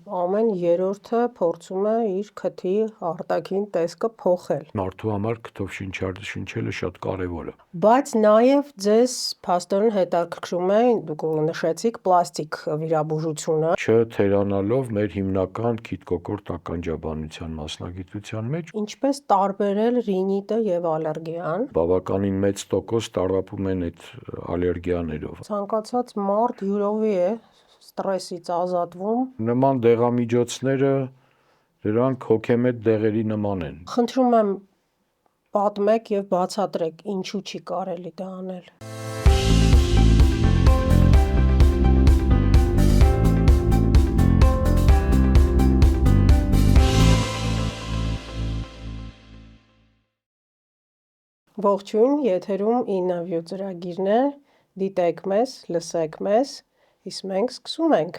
ամեն երրորդը փորձում է իր քթի արտաքին տեսքը փոխել։ Մարդու համար քթով շնչելը շատ կարևոր է։ Բայց նաև ձեզ փաստորեն հետաքրքրում է, դուք նշեցիք պլաստիկ վիրաբուժությունը։ Չթերանալով մեր հիմնական քիթ-կոկորտ ականջաբանության մասնագիտության մեջ, Ինչպես տարբերել ռինիտը եւ ալերգիան։ բավականին մեծ տոկոս տարապում են այդ ալերգիաներով։ Ցանկացած մարդ յուրովի է ստրեսից ազատվում։ Նման դեղամիջոցները դրանք հոգեմետ դեղերի նման են։ Խնդրում եմ պատմեք եւ բացատրեք, ինչու չի կարելի դա անել։ Ողջույն, եթերում 9view ծրագիրն է, դիտեք մեզ, լսեք մեզ, իսկ մենք սկսում ենք։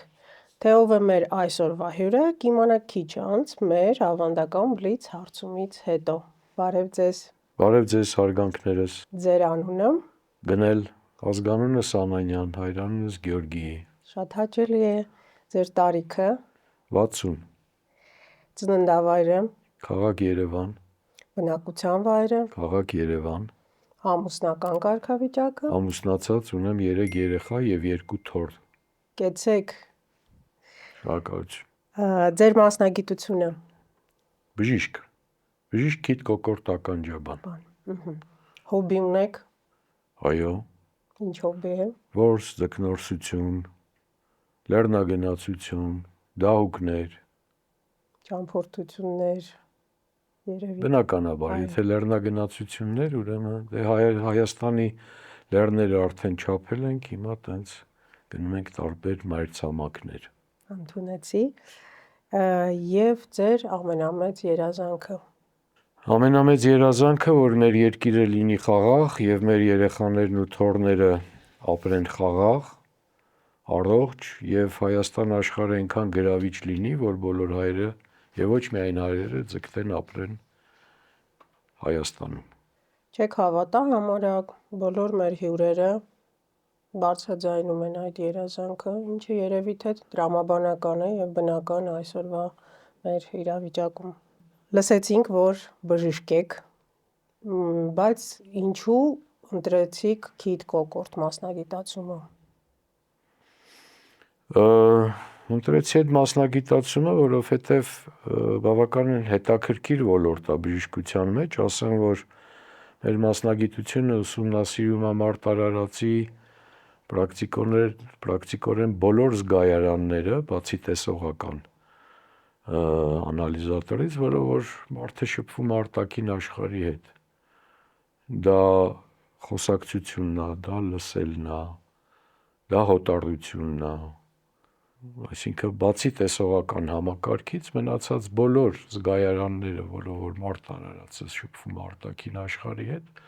Թե ով է մեր այսօրվա հյուրը, կիմանաք քիչ անց մեր ավանդական բլից հարցումից հետո։ Բարև ձեզ։ Բարև ձեզ հարգանքներս։ Ձեր անունը։ Գնել, ազգանունս Անանյան, հայրանունս Գյորգի։ Շատ հաճելի է։ Ձեր տարիքը։ 60։ Ծննդավայրը։ Քաղաք Երևան։ Բնակության վայրը։ Քաղաք Երևան։ Ամուսնական կարգավիճակը։ Ամուսնացած, ունեմ 3 երեխա եւ 2 թոռ։ Կեցեք։ Շնորհակալություն։ Ձեր մասնագիտությունը։ Բժիշկ։ Բժիշկ քիթ-կոկորտ ականջաբան։ Հոբի ունեք։ Այո։ Ինչ հոբի է։ Որս, ձկնորսություն, լեռնագնացություն, դահուկներ։ Ճամփորդություններ, երևի։ Բնականաբար, եթե լեռնագնացություններ, ուրեմն Հայաստանի լեռները արդեն չափել ենք, հիմա տենց գնում ենք տարբեր մայրցամաքներ։ Ընդունեցի։ Եվ ձեր ամենամեծ երազանքը։ Ամենամեծ երազանքը, որ մեր երկիրը լինի խաղաղ եւ մեր երեխաներն ու թոռները ապրեն խաղաղ, առողջ եւ Հայաստան աշխարհը այնքան գրավիչ լինի, որ բոլոր հայերը եւ ոչ միայն հայերը ձգտեն ապրեն Հայաստանում։ Չեք հավատա, համարյա բոլոր մեր հյուրերը բարձրաձայնում են այդ երազանքը, ինչը երևի թե տրամաբանական է եւ բնական այսօրվա մեր իրավիճակում։ Լսեցինք, որ բժիշկ եք, բայց ինչու ընտրեցիք քիթ-կոկորտ մասնագիտացումը։ Ընտրեցի այդ մասնագիտացումը, որովհետեւ բավականին հետաքրքիր ոլորտ է բժշկության մեջ, ասեմ, որ մեր մասնագիտությունը ուսումնասիրում է մարտարարացի պրակտիկորեն բոլոր զգայարանները, բացի տեսողական անալիզատորից, որը որ մարդը շփվում է արտաքին աշխարհի հետ։ Դա խոսակցությունն է, դա լսելն է, դա հոտառությունն է, այսինքն բացի տեսողական համակարգից մնացած բոլոր զգայարանները, որով որ մարտարարածը շփվում է արտաքին աշխարհի հետ,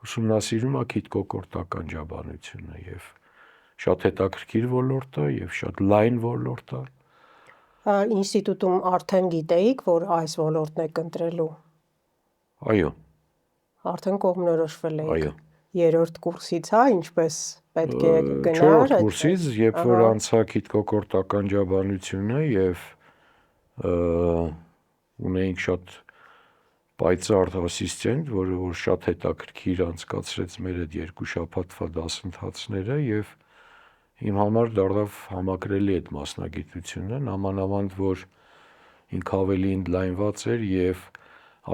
ուսումնասիրում է քիթ-կոկորտ ականջաբանությունը եւ շատ հետաքրքիր ոլորտ է եւ շատ լայն ոլորտ է։ Ինստիտուտում արդեն գիտեիք, որ այս ոլորտն եք ընտրելու։ Այո։ Արդեն կողմնորոշվել եք։ Այո։ Երրորդ կուրսից, հա, ինչպես պետք է գնար։ Չորրորդ կուրսից, երբ որ անցա քիթ-կոկորտ ականջաբանությունը եւ ունեինք շատ պայծառ ասիստենտ, որը որ շատ հետաքրքիր անցկացրեց մեր այդ 2 շաբաթվա դասընթացները եւ իմ համար դարձավ համակրելի այդ մասնագիտությունը, նամանավանդ որ ինքը ավելի ընդլայնված էր եւ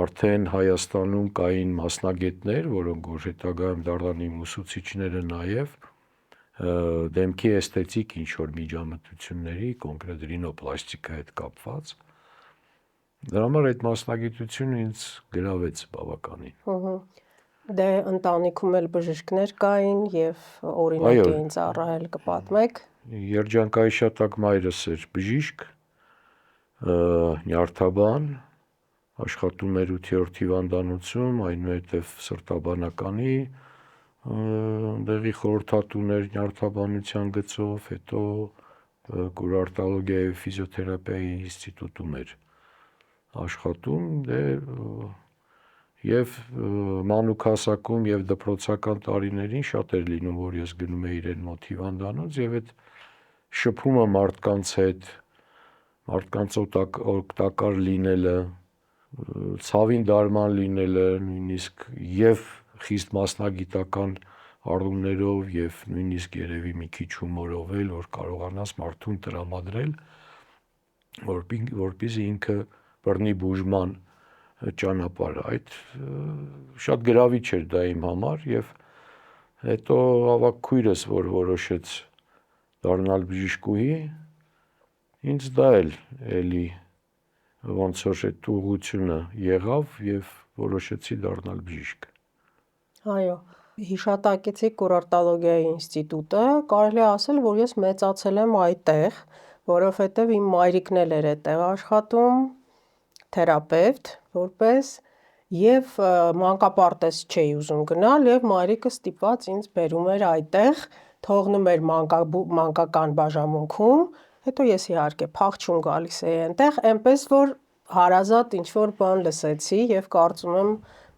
արդեն Հայաստանում կային մասնագետներ, որոնք որ հետագայում դառան իմ ուսուցիչները նաեւ դեմքի էսթետիկ ինչ որ միջամտությունների, կոնկրետ ռինոպլաստիկայի հետ կապված։ Դրա համար այդ մասնագիտությունը ինձ գրավեց բավականին։ Դե ընտանիքում էլ բժիշկներ կային եւ օրինակ էին ծառայել, կպատմեք։ Երջանկայիշատակ մայրս էր բժիշկ, նյարդաբան, աշխատում էր 8-րդ հիվանդանոցում, այնուհետև սրտաբանականի դեղի խորհրդատուներ նյարդաբանության գծով, հետո կուրարտոլոգիայի ֆիզիոթերապիայի ինստիտուտում էր աշխատում, եւ մանուկ հասակում եւ դպրոցական տարիներին շատ էր լինում, որ ես գնում էի իրեն մոտ հիվանդանոց եւ այդ շփումը մարդկանց հետ, մարդկանց օգտակար լինելը, ցավին դարման լինելը, նույնիսկ եւ խիստ մասնագիտական առումներով եւ նույնիսկ երևի մի քիչ հումորով էլ, որ կարողանաս մարդուն տրամադրել, որպեսզի ինքը բռնի բուժման ճանապարհը։ Այդ շատ գրավիչ էր դա իմ համար եւ հետո ավակ քույրս, որ որոշեց դառնալ բժշկուհի, ինձ դա էլի ոնց որ այդ ուղղությունը եղավ եւ որոշեցի դառնալ բժիշկ։ Այո, հիշատակեցի կուրորտոլոգիայի ինստիտուտը, կարելի է ասել, որ ես մեծացել եմ այդտեղ, որովհետև իմ մայրիկն էլ էր այդտեղ աշխատում, թերապևտ որպես, եւ մանկապարտեզ չէի ուզում գնալ, եւ մայրիկս ստիպված ինձ բերում էր այդտեղ, թողնում էր մանկական բաժանմունքում, հետո ես իհարկե փախչում գալիս էի այնտեղ, այնպես որ հարազատ ինչ-որ բան լսեցի եւ կարծում եմ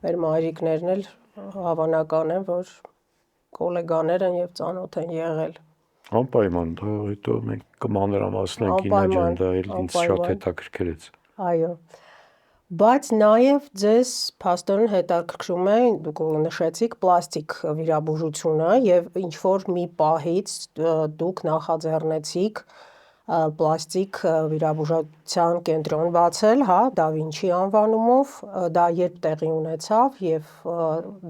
մեր մայրիկներն էլ հավանական է, որ գոլեգաներ են եւ ծանոթ են եղել։ Անպայման, դա հետո մենք կմանրամասնենք ինաջան, դա էլ ինձ շատ հետաքրքրեց։ Այո։ Բայց նաև ձեզ փաստորեն հետաքրքրում է, դուք նշեցիք պլաստիկ վիրաբուժությունը եւ ինչ որ մի պահից դուք նախաձեռնեցիք պլաստիկ վիրաբուժության կենտրոն բացել, հա, Դա Վինչի անվանումով, դա երբ տեղի ունեցավ եւ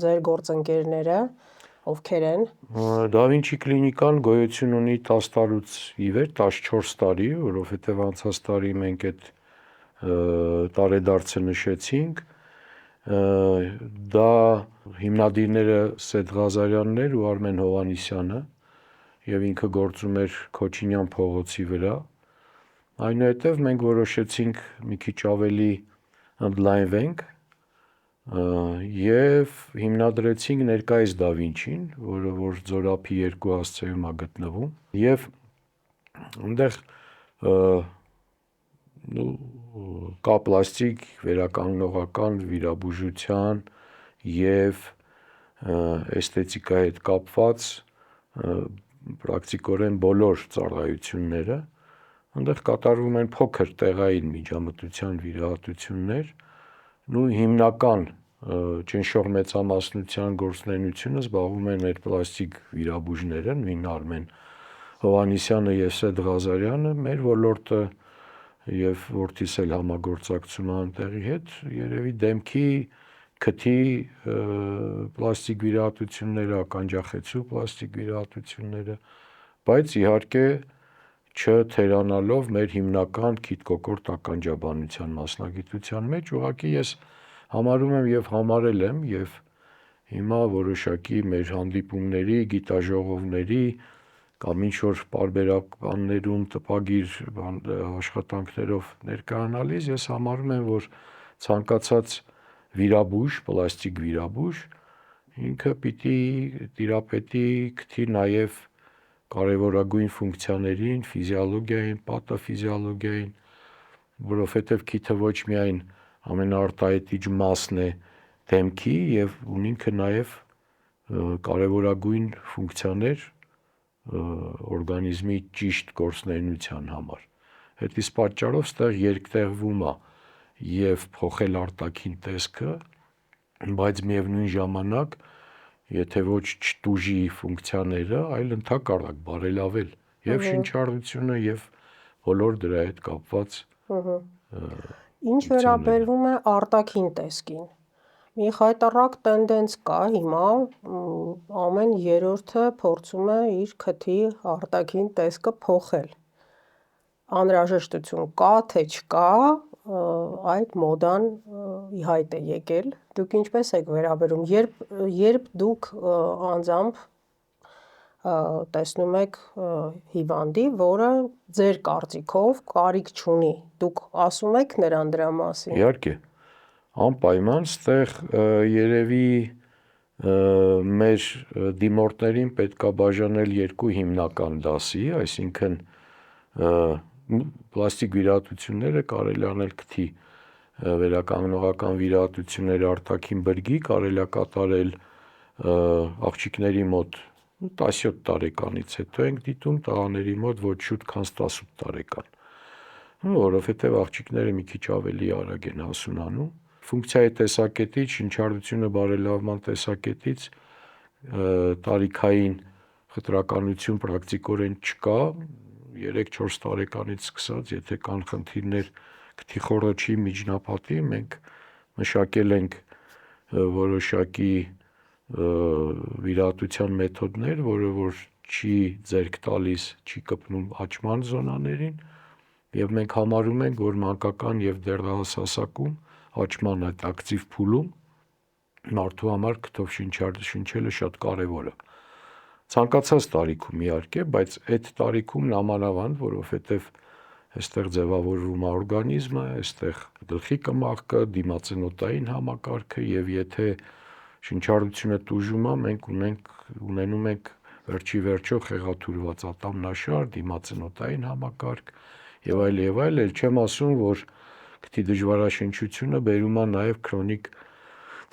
ձեր գործընկերները ովքեր են։ Դա Վինչի կլինիկան գոյություն ունի 10 տարուց ի վեր, 14 տարի, որովհետեւ անցած տարի մենք այդ տարեդարձը նշեցինք, դա հիմնադիրները Սեյեդ Ղազարյանն էր ու Արմեն Հովհաննիսյանը եւ ինքը գործում էր Քոչինյան փողոցի վրա, այնուհետեւ մենք որոշեցինք մի քիչ ավելի ընդլայնվենք եւ հիմնադրեցինք ներկայիս Դա Վինչին, որը որ Ձորափի 2 հասցեում է գտնվում եւ այնտեղ կա պլաստիկ վերականգնողական վիրաբուժության եւ էսթետիկայի հետ կապված պրակտիկորեն բոլոր ծառայությունները, այնտեղ կատարվում են փոքր տեղային միջամտության վիրահատություններ, հիմնական ճնշող մեծամասնության գործունեությունը զբաղվում են մեր պլաստիկ վիրաբույժները, նույն Արմեն Հովհաննիսյանը եւ Սեյեդ Ղազարյանը, մեր ոլորտը եւ որդիս էլ համագործակցում է անտեղի հետ, երևի դեմքի, քթի պլաստիկ վիրահատությունները, ականջախեցու պլաստիկ վիրահատությունները, բայց իհարկե չթերանալով մեր հիմնական քիթ-կոկորտ ականջաբանության մասնագիտության մեջ, ուղղակի ես համարում եմ եւ համարել եմ եւ հիմա որոշակի մեր հանդիպումների, գիտաժողովների կամ ինչ-որ պարբերականներում տպագիր աշխատանքներով ներկայանալիս ես համարում եմ, որ ցանկացած վիրաբույժ, պլաստիկ վիրաբույժ ինքը պիտի տիրապետի քթի նաև կարևորագույն ֆունկցիաներին, ֆիզիոլոգիային, պաթոֆիզիոլոգիային, որովհետև քիթը ոչ միայն ամենաարտահայտիչ մասն է դեմքի եւ ունի ինքը նաև կարևորագույն ֆունկցիաներ օրգանիզմի ճիշտ գործունեության համար։ Այդ իսկ պատճառով ստեղ երկտեղվում է եւ փոխել արտաքին տեսքը, բայց միևնույն ժամանակ եթե ոչ չտուժի ֆունկցիաները, այլ ընդհակառակ բարելավել եւ շնչառությունը եւ բոլոր դրա հետ կապված Ինչ վերաբերվում է արտաքին տեսքին, մի խայտառակ տենդենց կա հիմա, ամեն երրորդը փորձում է իր քթի արտաքին տեսքը փոխել։ Անհրաժեշտություն կա, թե չկա, այդ մոդան ի հայտ է եկել։ Դուք ինչպես եք վերաբերում, երբ դուք անձամբ տեսնում եք հիվանդի, որը ձեր կարծիքով կարիք չունի, դուք ասում եք նրան դրա մասին։ Իհարկե, անպայման ստեղ երևի մեր դիմորդներին պետք է բաժանել երկու հիմնական դասի, այսինքն պլաստիկ վիրահատությունները կարելի անել քթի վերականգնողական վիրահատությունները արտաքին բրգի կարելի է կատարել աղջիկների մոտ 17 տարեկանից հետո ենք դիտում, տղաների մոտ ոչ շուտ քան 18 տարեկան։ որովհետև աղջիկները մի քիչ ավելի արագ են հասունանում։ Ֆունկցիայի տեսակետից, շնչառությունը բարելավման տեսակետից տարիքային խտրականություն պրակտիկորեն չկա, 3-4 տարեկանից սկսած, եթե կան խնդիրներ քթի խոռոչի միջնապատի, մենք մշակել ենք որոշակի վիրահատության մեթոդներ, որը որ չի ձեռք տալիս, չի կպնում աճման զոնաներին, եւ մենք համարում ենք, որ մանկական եւ դեռահաս հասակում աճման այդ ակտիվ փուլում մարդու համար քթով շնչելը շատ կարեւոր է։ Ցանկացած տարիքում իհարկե, բայց այդ տարիքում նամանավանդ, որովհետեւ այստեղ ձևավորվում է օրգանիզմը, այստեղ գլխի կմախքը, դիմացնոտային համակարգը եւ եթե շնչառությունը տուժում է, մենք ունենում ենք վերջի վերջո խեղաթյուրված ատամնաշար, դիմացնոտային համակարգ եւ այլ, էլ չեմ ասում, որ քթի դժվարաշնչությունը բերում է նաեւ քրոնիկ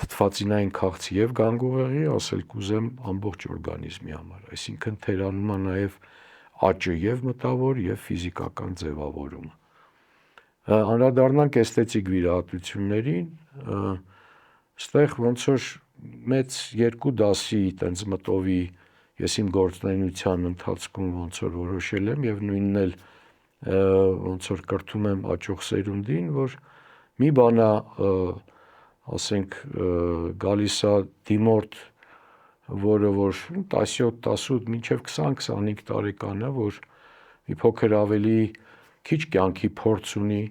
թթվածինային քաղցի եւ գանգուղեղի, ասել կուզեմ ամբողջ օրգանիզմի համար, այսինքն թերանում է նաեւ աճը եւ մտավոր եւ ֆիզիկական ձևավորումը։ Անդրադառնանք էսթետիկ վիրահատություններին, այստեղ ոնց որ մեծ 2 դասի տենց մտովի ես իմ գործունեության ընթացքում ոնց որ որոշել եմ եւ նույնն էլ ոնց որ կրթում եմ աճող սերունդին, որ մի բան է, ասենք գալիս է դիմորդ, որը որ 17-18 մինչև 20-25 տարեկան է, որ մի փոքր ավելի քիչ կյանքի փորձ ունի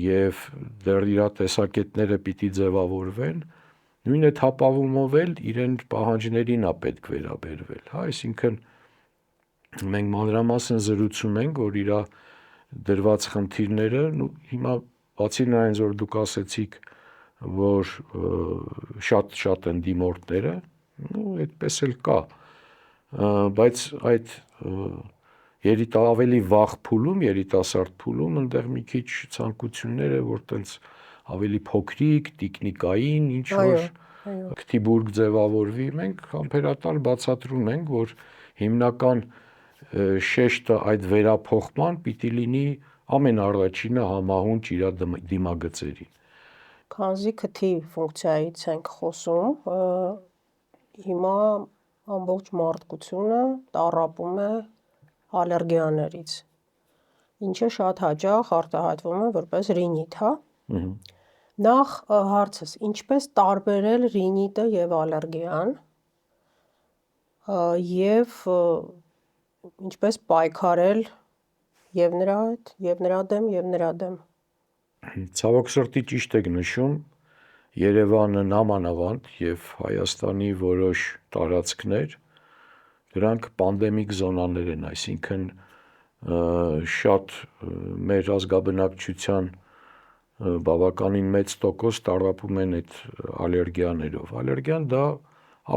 եւ դեռ իր տեսակետները պիտի ձևավորվեն, նույն այդ հապավումով էլ իրեն պահանջներին է պետք վերաբերվել, հա, այսինքն մենք մանրամասն զրուցում ենք, որ իր դրված խնդիրները, հիմա բացի նրանից, որ դուք ասեցիք, որ շատ են դիմորդները, այդպես էլ կա, բայց այդ ավելի վաղ փուլում, երիտասարդ փուլում, այնտեղ մի քիչ ցանկությունները, որ տենց ավելի փոքրիկ, տիկնիկային, ինչ որ քթի բուրգ ձևավորվի, մենք համբերատար բացատրում ենք, որ հիմնական շեշտը այդ վերափոխման պիտի լինի ամենառաջինը համահունչ իր դիմագծերին։ Քանզի քթի ֆունկցիայից ենք խոսում, հիմա ամբողջ մարդկությունը տառապում է ալերգիաներից, ինչը շատ հաճախ արտահայտվում է որպես ռինիտ, հա։ Նախ հարցս, ինչպես տարբերել ռինիտը եւ ալերգիան եւ ինչպես պայքարել եւ նրա հետ, եւ նրա դեմ։ Ցավոք սրտի ճիշտ եք նշում, Երևանը նամանավանդ եւ Հայաստանի որոշ տարածքներ, դրանք պանդեմիկ զոնաներ են, այսինքն շատ մեր ազգաբնակչության բավականին մեծ տոկոս տառապում են այդ ալերգիաներով։ Ալերգիան դա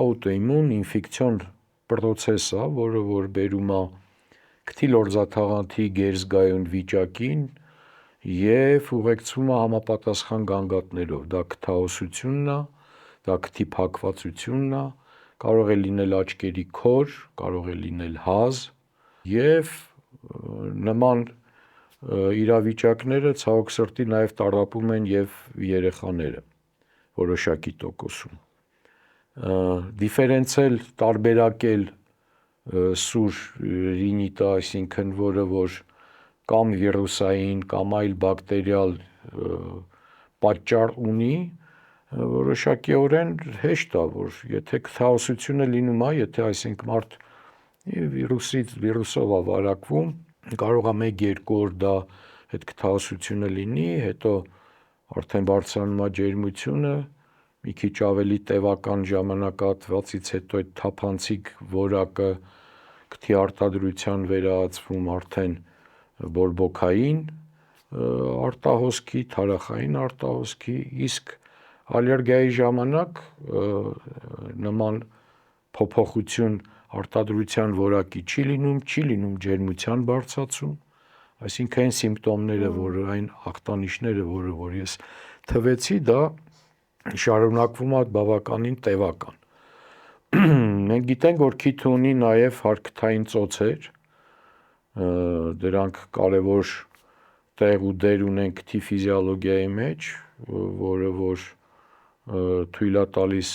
աուտոիմուն ինֆեկցիոն պրոցես է, որը որ բերում է քթի լորձաթաղանթի գերզգայուն վիճակին եւ ուղեկցվում է համապատասխան գանգատներով, դա քթահոսությունն է, դա քթի փակվածությունն է, կարող է լինել աչքերի քոր, կարող է լինել հազ եւ նման իրավիճակները ցավոք սրտի նաեւ տառապում են եւ երեխաները որոշակի տոկոսում։ Դիֆերենցիալ տարբերակել սուր ռինիտը, այսինքն որը որ կամ վիրուսային կամ այլ բակտերիալ պատճառ ունի, որոշակիորեն հեշտ է, որ եթե քթահոսությունը լինում է, եթե այսինքն մարդ վիրուսով է վարակվում, կարող է 1-2 օր դա այդ քթահոսությունը լինի, հետո արդեն բարձրանում է ջերմությունը, մի քիչ ավելի տևական ժամանակահատվածից հետո այդ թափանցիկ որակը քթի արտադրության վերածվում արդեն բորբոքային արտահոսքի, թարախային արտահոսքի, իսկ ալերգիայի ժամանակ նման փոփոխություն արտադրության որակի չի լինում ջերմության բարձրացում, այսինքն այն սիմպտոմները, այն ախտանիշները, որ ես թվեցի, դա շարունակվում է բավականին տևական։ Մենք գիտենք, որ քիթը ունի նաև հարկթային ծոցեր, դրանք կարևոր տեղ ու դեր ունեն քթի ֆիզիոլոգիայի մեջ, որը որ թույլ է տալիս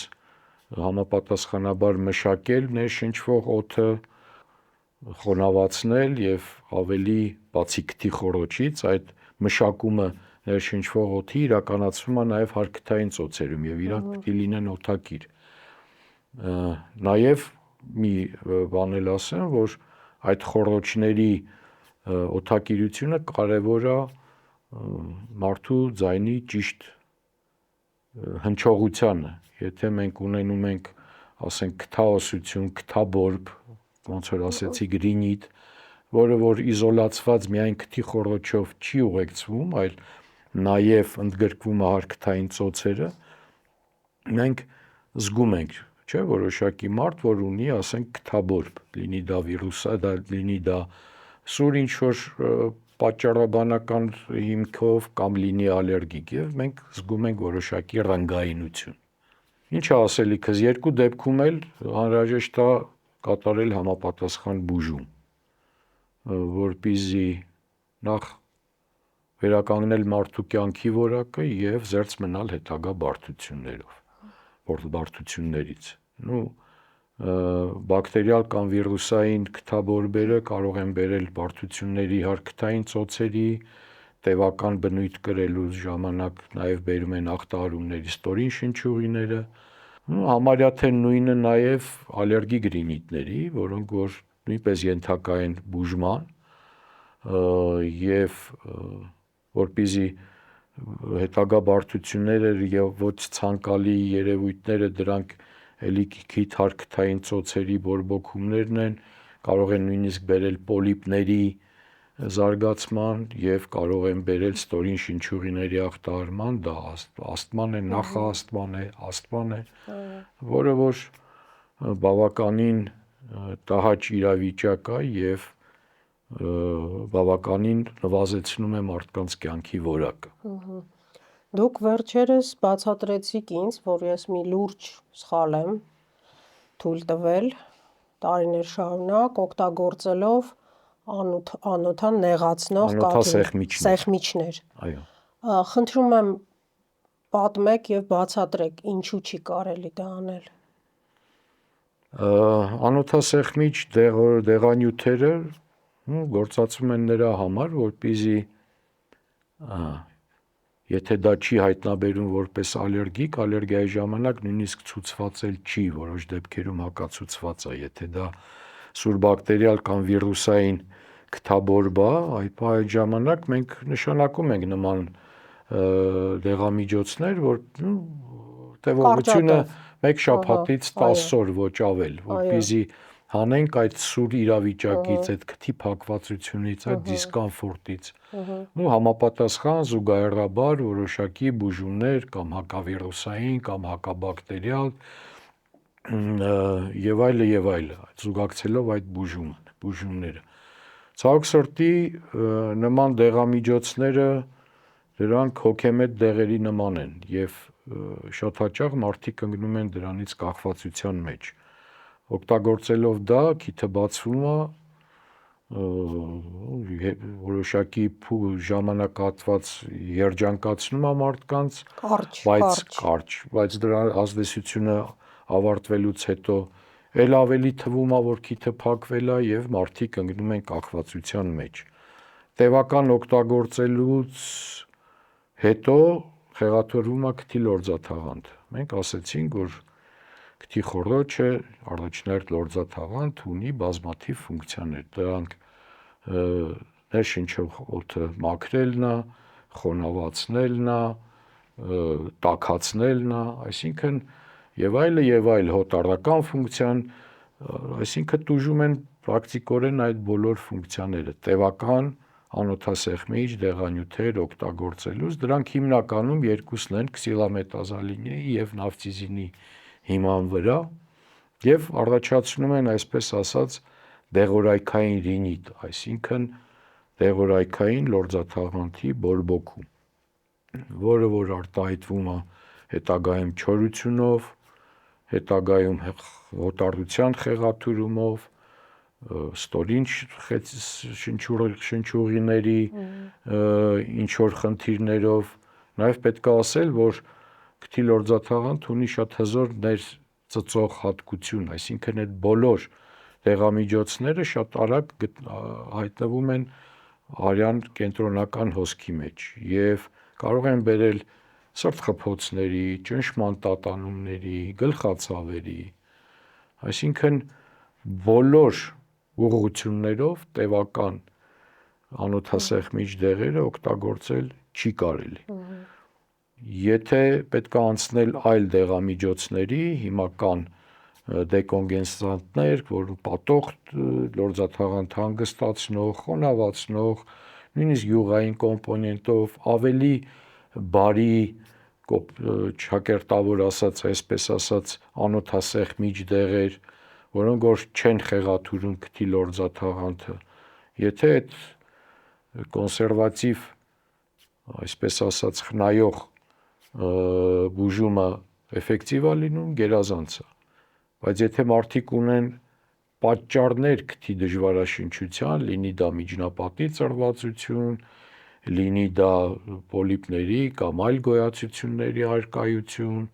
համապատասխանաբար մշակել ներշնչվող օդը, խոնավացնել եւ ավելի բացի քթի խոռոչից այդ մշակումը ներշնչվող օդի իրականացվում է նաեւ հարքթային ծոցերում եւ իրանք պետք է լինեն օդակիր։ Նաեւ մի բան էլ ասեմ, որ այդ խոռոչների օդակիրությունը կարևոր է մարդու ձայնի ճիշտ հնչողությանը։ Եթե մենք ունենում ենք, ասենք, քթաոսություն, քթաբորբ, ոնց որ ասեցի, գրինիտ, որը որ իզոլացված միայն քթի խոռոչով չի ուղեկցվում, այլ նաև ընդգրկվում է հարքթային ծոցերը, մենք զգում ենք, չէ՞, որոշակի մարդ, որ ունի, ասենք, քթաբորբ, լինի դա վիրուսա, լինի դա սուր ինչ-որ պատճառաբանական հիմքով կամ լինի ալերգիկ եւ մենք զգում ենք որոշակի ռնգայինություն։ Ինչ է ասելիքս, երկու դեպքում էլ անհրաժեշտ է կատարել համապատասխան բուժում, որպեսզի նախ վերականգնել մարդու կյանքի որակը եւ զերծ մնալ հետագա բարդություններից։ Բակտերիալ կամ վիրուսային քթաբորբերը կարող են բերել բարդությունների հարքթային ծոցերի, տևական բնույթ կրելու ժամանակ նաև բերում են ախտահարումների ստորին շնչուղիները, համարյա թե նույնը նաև ալերգիկ ռինիտների, որոնք որ նույնպես ենթակա են բուժման եւ որպեսզի հետագա բարդությունները եւ ոչ ցանկալի երևույթները դրանք էլի քիթ հարքթային ծոցերի բորբոքումներն են, կարող են նույնիսկ բերել պոլիպների զարգացման եւ կարող են բերել ստորին շնչուղիների ախտահարման, դա ասթման է, նախաաստման է, ասթման է, որը որ բավականին տհաճ իրավիճակ է եւ բավականին նվազեցնում է մարդկանց կյանքի որակը։ Դուք վերջերս բացատրեցիք ինձ, որ ես մի լուրջ սխալ եմ թույլ տվել տարիներ շարունակ օգտագործելով անոթան նեղացնող սեղմիչներ։ Այո։ Խնդրում եմ պատմեք եւ բացատրեք, ինչու չի կարելի դա անել։ Անոթասեղմիչ դեղանյութերը գործածվում են նրա համար, որպեսզի եթե դա չի հայտնաբերում որպես ալերգիկ, ալերգիայի ժամանակ նույնիսկ ցուցված էլ չի, որոշ դեպքերում հակացուցված է, եթե դա սուր բակտերիալ կամ վիրուսային քթաբորբ է, այդ ժամանակ մենք նշանակում ենք նման դեղամիջոցներ, որ տևողությունը 1 շաբաթից 10 օր ոչ ավել, որպեսզի հանենք այդ սուր իրավիճակից, այդ քթի փակվածությունից, այդ դիսկոմֆորտից, համապատասխան զուգահեռաբար որոշակի բուժումներ կամ հակավիրուսային կամ հակաբակտերիալ եւ այլը, զուգակցելով այդ բուժումները։ Ցավոք սրտի նման դեղամիջոցները դրանք հոգեմետ դեղերի նման են եւ շատ հաճախ մարդիկ ընկնում են դրանից կախվածության մեջ։ Օգտագործելով դա քիթը բացվում է, որոշակի ժամանակահատված երջանկացնում է մարդկանց, բայց դրա ազդեցությունը ավարտվելուց հետո էլ ավելի թվում է, որ քիթը փակվել է եւ մարդիկ ընկնում են կախվածության մեջ։ Տևական օգտագործելուց հետո խեղաթյուրվում է քթի լորձաթաղանթ։ Մենք ասեցինք, որ քթի խոռոչը առաջնահերթ լորձաթաղանթ ունի բազմաթիվ ֆունկցիաներ, դրանք ներշնչող օդը մաքրելն է, խոնավացնելն է, տաքացնելն է, այսինքն եւ այլ հոտառական ֆունկցիան, այսինքն տուժում են պրակտիկորեն այդ բոլոր ֆունկցիաները, տևական անոթասեղմիչ դեղանյութեր օգտագործելուց, դրանք հիմնականում երկուսն են քսիլամետազոլինի եւ նավթիզինի հիման վրա եւ առաջացնում են այսպես ասած դեղորայքային ռինիտ, այսինքն դեղորայքային լորձաթաղանթի բորբոքում, որը որ արտահայտվում է հետագայում չորությունով, հետագայում հոտառության խեղաթյուրումով, ստորին շնչուղիների ինչ որ խնդիրներով, նաև պետք է ասել, որ քթիլորձաթաղանթ ունի շատ հզոր ներծծող հատկություն, այսինքն այդ բոլոր դեղամիջոցները շատ արագ հայտնվում են արյան կենտրոնական հոսքի մեջ և կարող են բերել սրտխփոցների, ճնշման տատանումների, գլխացավերի, այսինքն բոլոր ուղղություններով տևական անոթասեղմիչ դեղերը օգտագործել չի կարելի։ Եթե պետք է անցնել այլ դեղամիջոցների, հիմա կան դեկոնգենսանտներ, որ պատող լորձաթաղանթ հանգստացնող, խոնավացնող, նույնիսկ յուղային կոմպոնենտով ավելի բարի ճակերտավոր ասած, այսպես ասած, անոթասեղմիչ դեղեր, որոնք որ չեն խեղաթյուրում քթիլորձաթաղանթը, եթե այդ կոնսերվատիվ, այսպես ասած, խնայող բուժումը էֆեկտիվ է լինում, գերազանց է, բայց եթե մարդիկ ունեն պատճառներ քթի դժվարաշնչության, լինի դա միջնապատի ծրվածություն, լինի դա պոլիպների կամ այլ գոյացությունների առկայություն,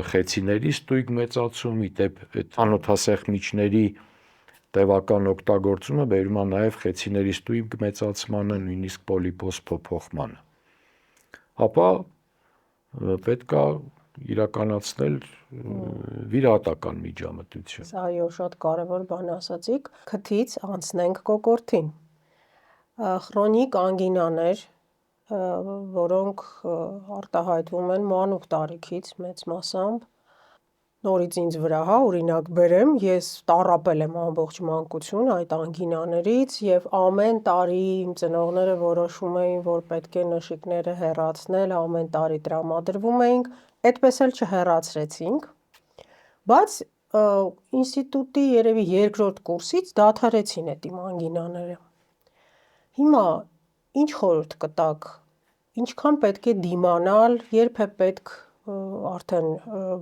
խեցիների ստույգ մեծացում, ի դեպ այդ անոթասեղմիչների տևական օգտագործումը բերում է նաև խեցիների ստույգ մեծացմանը, նույնիսկ պոլիպոզ փոփոխմանը, ապա պետք է իրականացնել վիրահատական միջամտություն։ Այո, շատ կարևոր բան ասացիք, քթից անցնենք կոկորդին։ Խրոնիկ անգինաներ, որոնք արտահայտվում են մանուկ տարիքից մեծ մասամբ, նորից ինձ վրա, օրինակ բերեմ, ես տառապել եմ ամբողջ մանկություն այդ անգինաներից և ամեն տարի իմ ծնողները որոշում էին, որ պետք է նշիկները հեռացնել, ամեն տարի տրամադրվում էինք, այդպես էլ չհեռացրեցինք, բայց ինստիտուտի երևի երկրորդ կուրսից դադարեցին այդ իմ անգինաները։ Հիմա ինչ խորհուրդ կտաք, ինչքան պետք է դիմանալ, երբ է պետք արդեն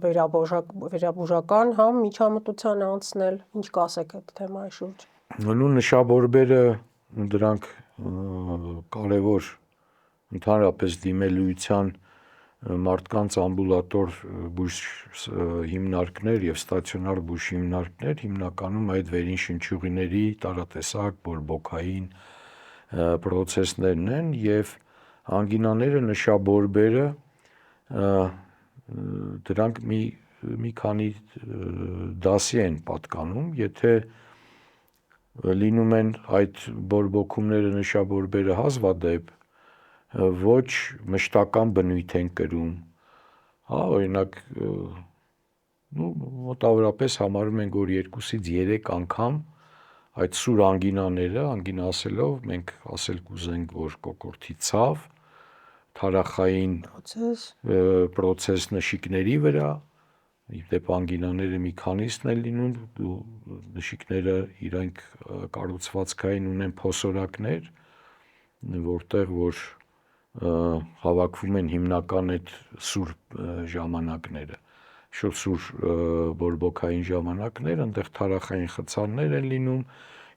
վերաբուժական միջամտության անցնել, ինչ կասեք այդ թեմայի շուրջ։ Նշաբորբերը դրանք կարևոր ընդհանրապես դիմելիության մարդկանց ամբուլատոր բուժ հիմնարկներ և ստացիոնար բուժ հիմնարկներ հիմնականում այդ վերին շնչուղիների տարատեսակ, բորբոքային պրոցեսներն են և անգինաները, նշաբորբերը դրանք մի քանի դասի են պատկանում, եթե լինում են այդ բորբոքումները, նշաբորբերը հազվադեպ, ոչ մշտական բնույթ են կրում, օրինակ մոտավորապես համարում ենք, որ 2-ից 3 անգամ այդ սուր անգինաները, անգինա ասելով մենք ասել կուզենք, որ կոկորդի ցավ, թարախային պրոցես նշիկների վրա, ի դեպ անգինաները մի քանիսն են լինում, նշիկները իրենք կառուցվածքային ունեն փոսորակներ, որտեղ որ հավաքվում են հիմնական այդ սուր ժամանակները, սուր բորբոքային ժամանակներ, այնտեղ թարախային խցաններ են լինում,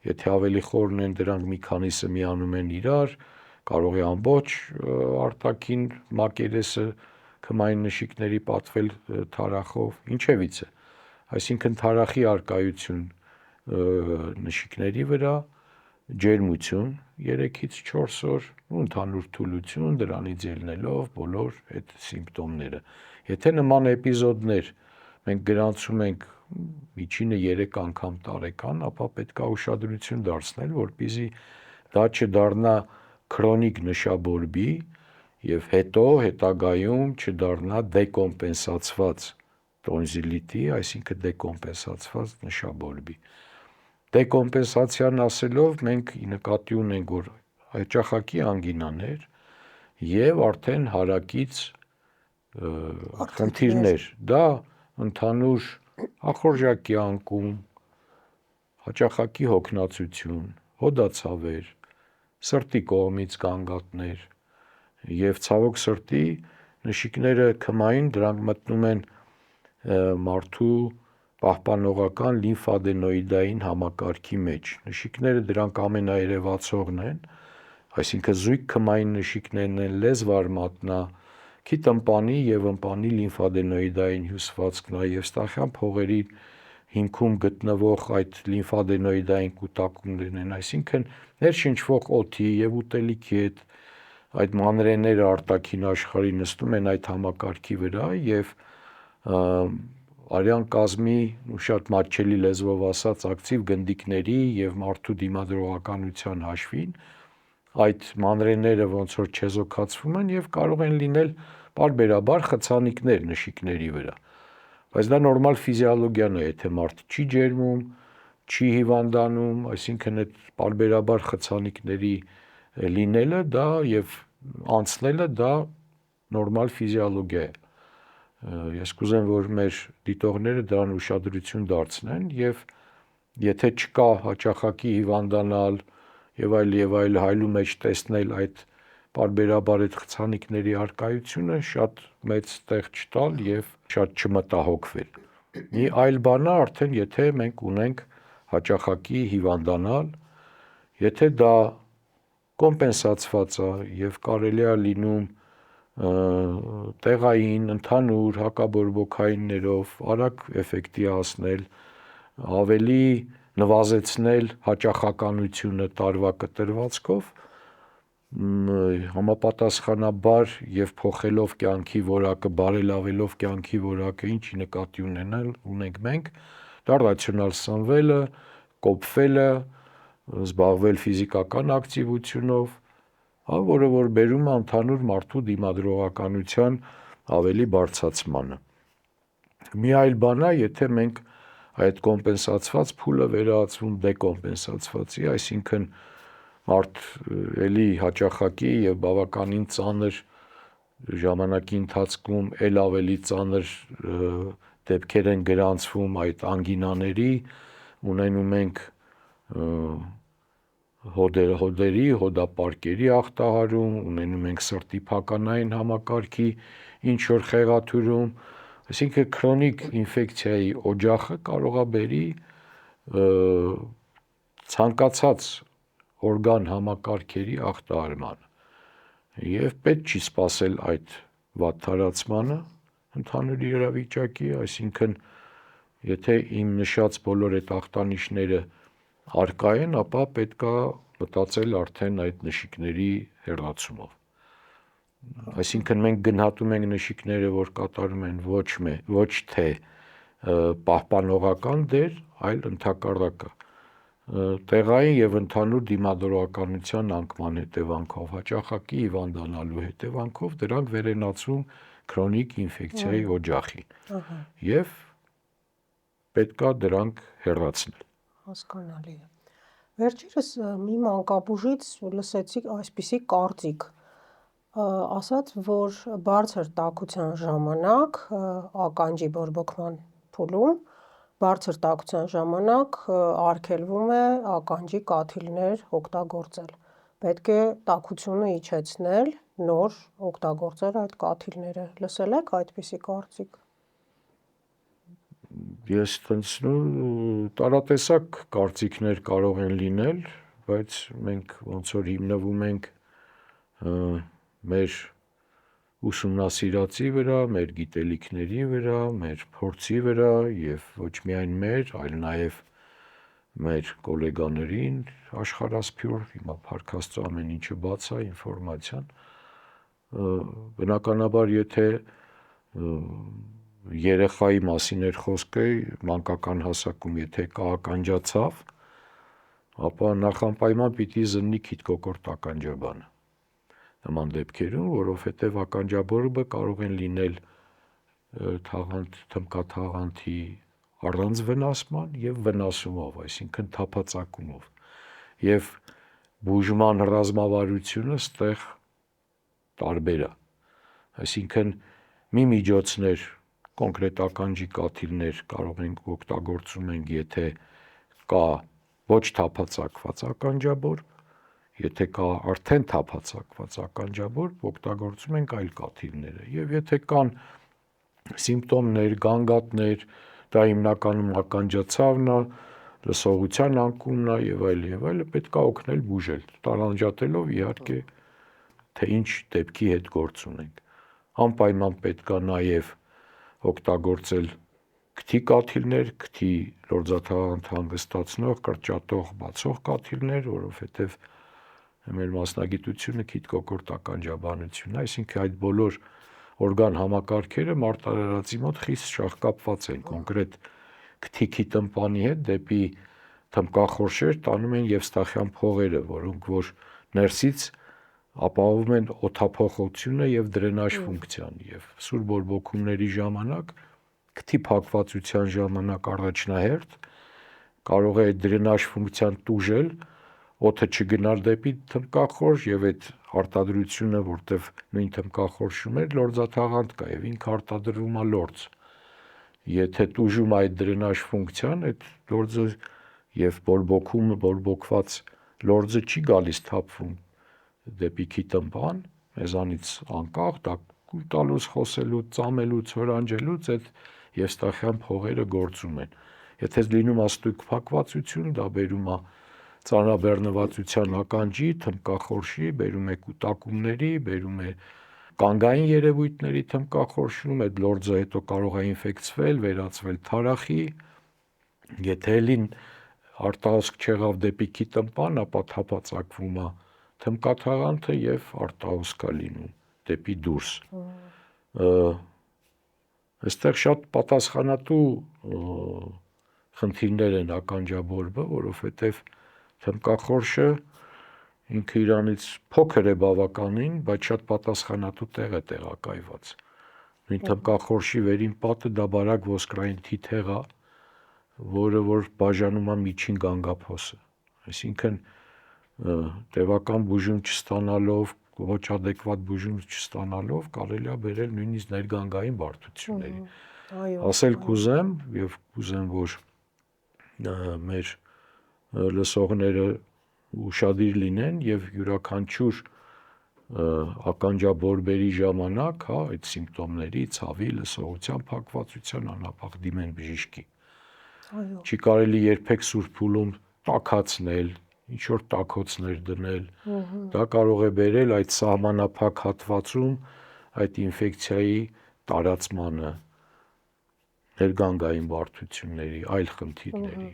եթե ավելի խորն են դրանք մի քանիսը միանում են իրար, կարող է ամբողջ արտաքին մակերեսը քմային նշիկների պատվել թարախով, ինչևիցե, այսինքն թարախի առկայություն նշիկների վրա, ջերմություն 3-ից 4 օր ու ընդհանուր թուլություն, դրանից ելնելով բոլոր այդ սիմպտոմները։ Եթե նման էպիզոդներ մենք գրանցում ենք միջինը 3 անգամ տարեկան, ապա պետք է ուշադրություն դարձնել, որպեսզի դա չդառնա քրոնիկ նշաբորբի և հետո հետագայում չդառնա դեկոմպենսացված տոնզիլիտի, այսինքն դեկոմպենսացված նշաբորբի։ Դեկոմպենսացիան ասելով մենք նկատի ունենք, որ հաճախակի անգինաներ և արդեն հարակից խնդիրներ, դա ընդհանուր ախորժակի անկում, հաճախակի հոգնածություն, հոդացավեր, սրտի կողմից գանգատներ և ցավոք սրտի նշիկները քմային, դրանք մտնում են մարդու պահպանողական լիմֆադենոիդային համակարգի մեջ, նշիկները դրանք ամենաերևացողն են, այսինքն զույգ քմային նշիկներն են լեզվարմատնա, քիթմպանի եւ ըմպանի լիմֆադենոիդային հյուսվածքն է եւ ստախյան փողերի հիմքում գտնվող այդ լիմֆադենոիդային կուտակումներն են, այսինքն ներշնչվող օդի եւ ուտելիքի հետ այդ մանրէները արտաքին աշխարհի նստում են այդ համակարգի վրա եւ արյան կազմի ու շատ մատչելի լեզվով ասած ակտիվ գնդիկների եւ մարդու դիմադրողականության հաշվին այդ մանրէները ոնց որ չեզոքացվում են եւ կարող են լինել պարբերաբար խցանիկներ նշիկների վրա, բայց դա նորմալ ֆիզիոլոգիան է, եթե մարդը չի ջերմում, չի հիվանդանում, այսինքն այդ պարբերաբար խցանիկների լինելը դա եւ անցնելը դա նորմալ ֆիզիոլոգիա է։ Ես կուզեմ, որ մեր դիտողները դրան ուշադրություն դարձնեն եւ եթե չկա հաճախակի հիվանդանալ եւ այլ հայլու մեջ տեսնել այդ պարբերաբար այդ խցանիկների արկայությունը շատ մեծ տեղ չտալ եւ շատ չմտահոգվել։ Մի այլ բան է արդեն եթե մենք ունենք հաճախակի հիվանդանալ, եթե դա կոմպենսացված է եւ կարելի է լինում տեղային, ընդհանուր հակաբորբոքայիններով արագ էֆեկտի հասնել, ավելի նվազեցնել հաճախականությունը տարվա կտրվածքով, համապատասխանաբար եւ փոխելով կյանքի որակը, բարելավելով կյանքի որակը, ինչի նկատի ունենք մենք, դա ռացիոնալ սնվելը, կոփվելը, զբաղվել ֆիզիկական ակտիվությունով, որը որ բերում է ընդհանուր մարդու դիմադրողականության ավելի բարձրացմանը։ Մի այլ բան է, եթե մենք այդ կոմպենսացված փուլը վերածվում դեկոմպենսացվածի, այսինքն մարդ էլի հաճախակի եւ բավականին ծանր ժամանակի ընթացքում ել ավելի ծանր դեպքեր են գրանցվում այդ անգինաների, ունենում ենք հոդերի, հոդապարկերի ախտահարում, ունենում ենք սրտի փականային համակարգի ինչ որ խեղաթյուրում, այսինքն քրոնիկ ինֆեկցիայի օջախը կարող է բերի ցանկացած օրգան համակարգերի ախտահարմանը եւ պետք չի սպասել այդ վատ թարացմանը ընդհանուր իրավիճակի, այսինքն եթե իմ նշած բոլոր այդ ախտանիշները արկա են, ապա պետք է մտածել արդեն այդ նշիկների հեռացումով։ Այսինքն մենք գնահատում ենք նշիկները, որ կատարում են ոչ թե պահպանողական դեր, այլ ընդհակառակը տեղային եւ ընդհանուր դիմադրողականության անկման հետևանքով, հաճախակի հիվանդանալու հետևանքով դրանք վերենացվում քրոնիկ ինֆեկցիայի օջախի եւ պետքա դրանք հեռացնել։ Հասկանալի է։ Վերջերս մի մանկաբուժից լսեցի այսպիսի կարծիք, ասաց, որ բարձր տաքության ժամանակ ականջի բորբոքման փուլում բարձր տաքության ժամանակ արգելվում է ականջի կաթիլներ օգտագործել։ Պետք է տաքությունը իջեցնել, նոր օգտագործել այդ կաթիլները։ Լսել եք այդպիսի կարծիք։ Ես տարատեսակ կարծիքներ կարող են լինել, բայց մենք ոնց որ հիմնվում ենք մեր ուսումնասիրածի վրա, մեր գիտելիքների վրա, մեր փորձի վրա եւ ոչ միայն մեր, այլ նաեւ մեր գոլեգաներին աշխարհասփյուր, հիմա փառք Աստծո ամեն ինչը բաց է ինֆորմացիան, բնականաբար եթե երեխայի մասին էր խոսքը, մանկական հասակում եթե կա ականջացավ, ապա նախանպայման պիտի զննի քիթկոկորտ ականջաբանը նման դեպքերում, որովհետև ականջաբորբը կարող են լինել թմքաթաղանթի առանց վնասման եւ վնասումով, այսինքն թափածակումով եւ բուժման ռազմավարությունը ստեղ տարբեր է, այսինքն մի միջոցներ կոնկրետ ականջի կաթիլներ կարող ենք օգտագործում ենք, եթե կա ոչ թափածակված ականջաբորբ, եթե կա արդեն թափածակված ականջաբորբ, օգտագործում ենք այլ կաթիլները, եւ եթե կան սիմպտոմներ, գանգատներ, դա հիմնականում ականջացավն է, լսողության անկումն է եւ այլը պետք է օգնել բուժել, տարանջատելով իհարկե թե ինչ դեպքի հետ գործ ունենք։ Անպայման պետք է նաեւ օգտագործել քթի կաթիլներ, քթի լորձաթաղանթ հանգստացնող, կրճատող, բացող կաթիլներ, որովհետեւ մեր մասնագիտությունը քիթ-կոկորտ ականջաբանությունն է, այսինքն այդ բոլոր օրգան համակարգերը մարտարարածի մոտ խիստ շաղկապված են կոնկրետ քթի տմպանի հետ դեպի թմբկախորշեր տանում են Եվստախյան փողերը, որոնք որ ներսից ապահովում են օդափոխությունը եւ դրենաժ ֆունկցիան եւ սուր բորբոքումների ժամանակ քթի փակվածության ժամանակ առաջնահերթ կարող է այդ դրենաժ ֆունկցիան տուժել, օդը չգնար դեպի թմբկախորշ եւ այդ արտադրությունը, որտեվ նույն թմբկախորշում է լորձաթաղանթ կա եւ ինքը արտադրվում է լորձ։ Եթե տուժում է այդ դրենաժ ֆունկցիան, այդ լորձը եւ բորբոքված լորձը չի գալիս թափվում դեպի քիթմպան, մեզանից անկախ, դա տալուց, խոսելուց, ծամելուց, հորանջելուց այդ Եվստախյան փողերը գործում են։ Եթե լինում է ստույգ փակվածություն, դա բերում է ծանրաբեռնվածության ականջի, թմբկախորշի, բերում է կուտակումների, բերում է կանգային երևույթների թմբկախորշում, այդ լորձը հետո կարող է ինֆեկցվել, վերածվել թարախի, եթե էլին արտահոսք չեղավ դեպի քիթմպան, ապա թափածակվում է թմբկաթաղանթը եւ արտահոսք է լինում դեպի դուրս։ Այստեղ շատ պատասխանատու խնդիրներ են ականջաբորբը, որովհետեւ թմբկախորշը ինքը իրանից փոքր է բավականին, բայց շատ պատասխանատու տեղ է տեղակայված։ Նույն թմբկախորշի վերին պատը դա բարակ ոսկրային թիթեղ է, որը որ բաժանում է միջին գանգափոսը։ Այսինքն տևական բուժում չստանալով, ոչ adekvat բուժում չստանալով կարելի է բերել նույնիսկ ներգանգային բարդությունների։ Ասել կուզեմ եւ կուզեմ որ մեր լսողները ուշադիր լինեն եւ յուրաքանչյուր ականջաբորբերի ժամանակ, հա, այդ սիմպտոմների, ցավի, լսողության փակվածության անապահ դիմեն բժշկի։ Չի կարելի երբեք սուրբ փուլում տաքացնել, ինչ որ տաքոցներ դնել։ Դա կարող է բերել այդ սահմանափակ հատվածում այդ ինֆեկցիայի տարածմանը, ներգանգային բարդությունների, այլ խնդիրների։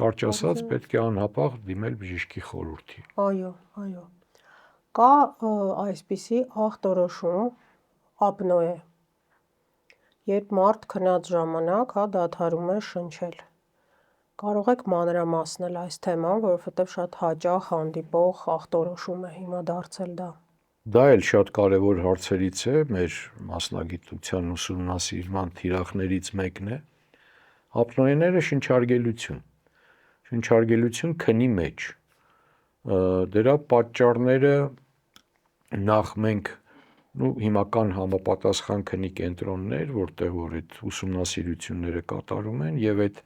Կարճ ասած, պետք է անհապաղ դիմել բժշկի խորհրդի։ Այո։ Կա այսպիսի ախտորոշում, ապնոե, երբ մարդ քնած ժամանակ, հա, դադարում է շնչել։ Կարող եք մանրամասնել այս թեման, որովհետև շատ հաճախ հանդիպող ախտորոշում է հիմա դարձել դա։ Դա էլ շատ կարևոր հարցերից է, մեր մասնագիտության ուսումնասիրման թիրախներից մեկն է։ Ապնոեները շնչարգելություն քնի մեջ։ Դրա պատճառները նախ մենք հիմական համապատասխան քնի կենտրոններ, որտեղ որ այդ ուսումնասիրությունները կատարում են եւ այդ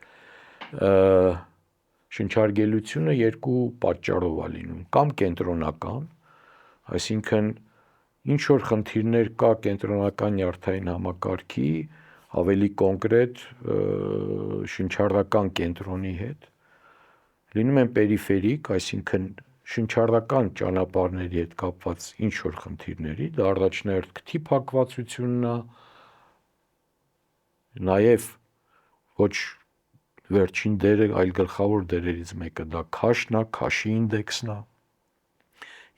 շնչարգելությունը երկու պատճառով է լինում, կամ կենտրոնական, այսինքն ինչ որ խնդիրներ կա կենտրոնական նյարդային համակարգի, ավելի կոնկրետ շնչառական կենտրոնի հետ, լինում են պերիֆերիկ, այսինքն շնչառական ճանապարհների հետ կապված ինչ որ խնդիրների, դա առաջնահերթ քթի փակվածությունն է, նաև ոչ վերջին դերը, այլ գլխավոր դերերից մեկը դա քաշն է, քաշի ինդեքսն է,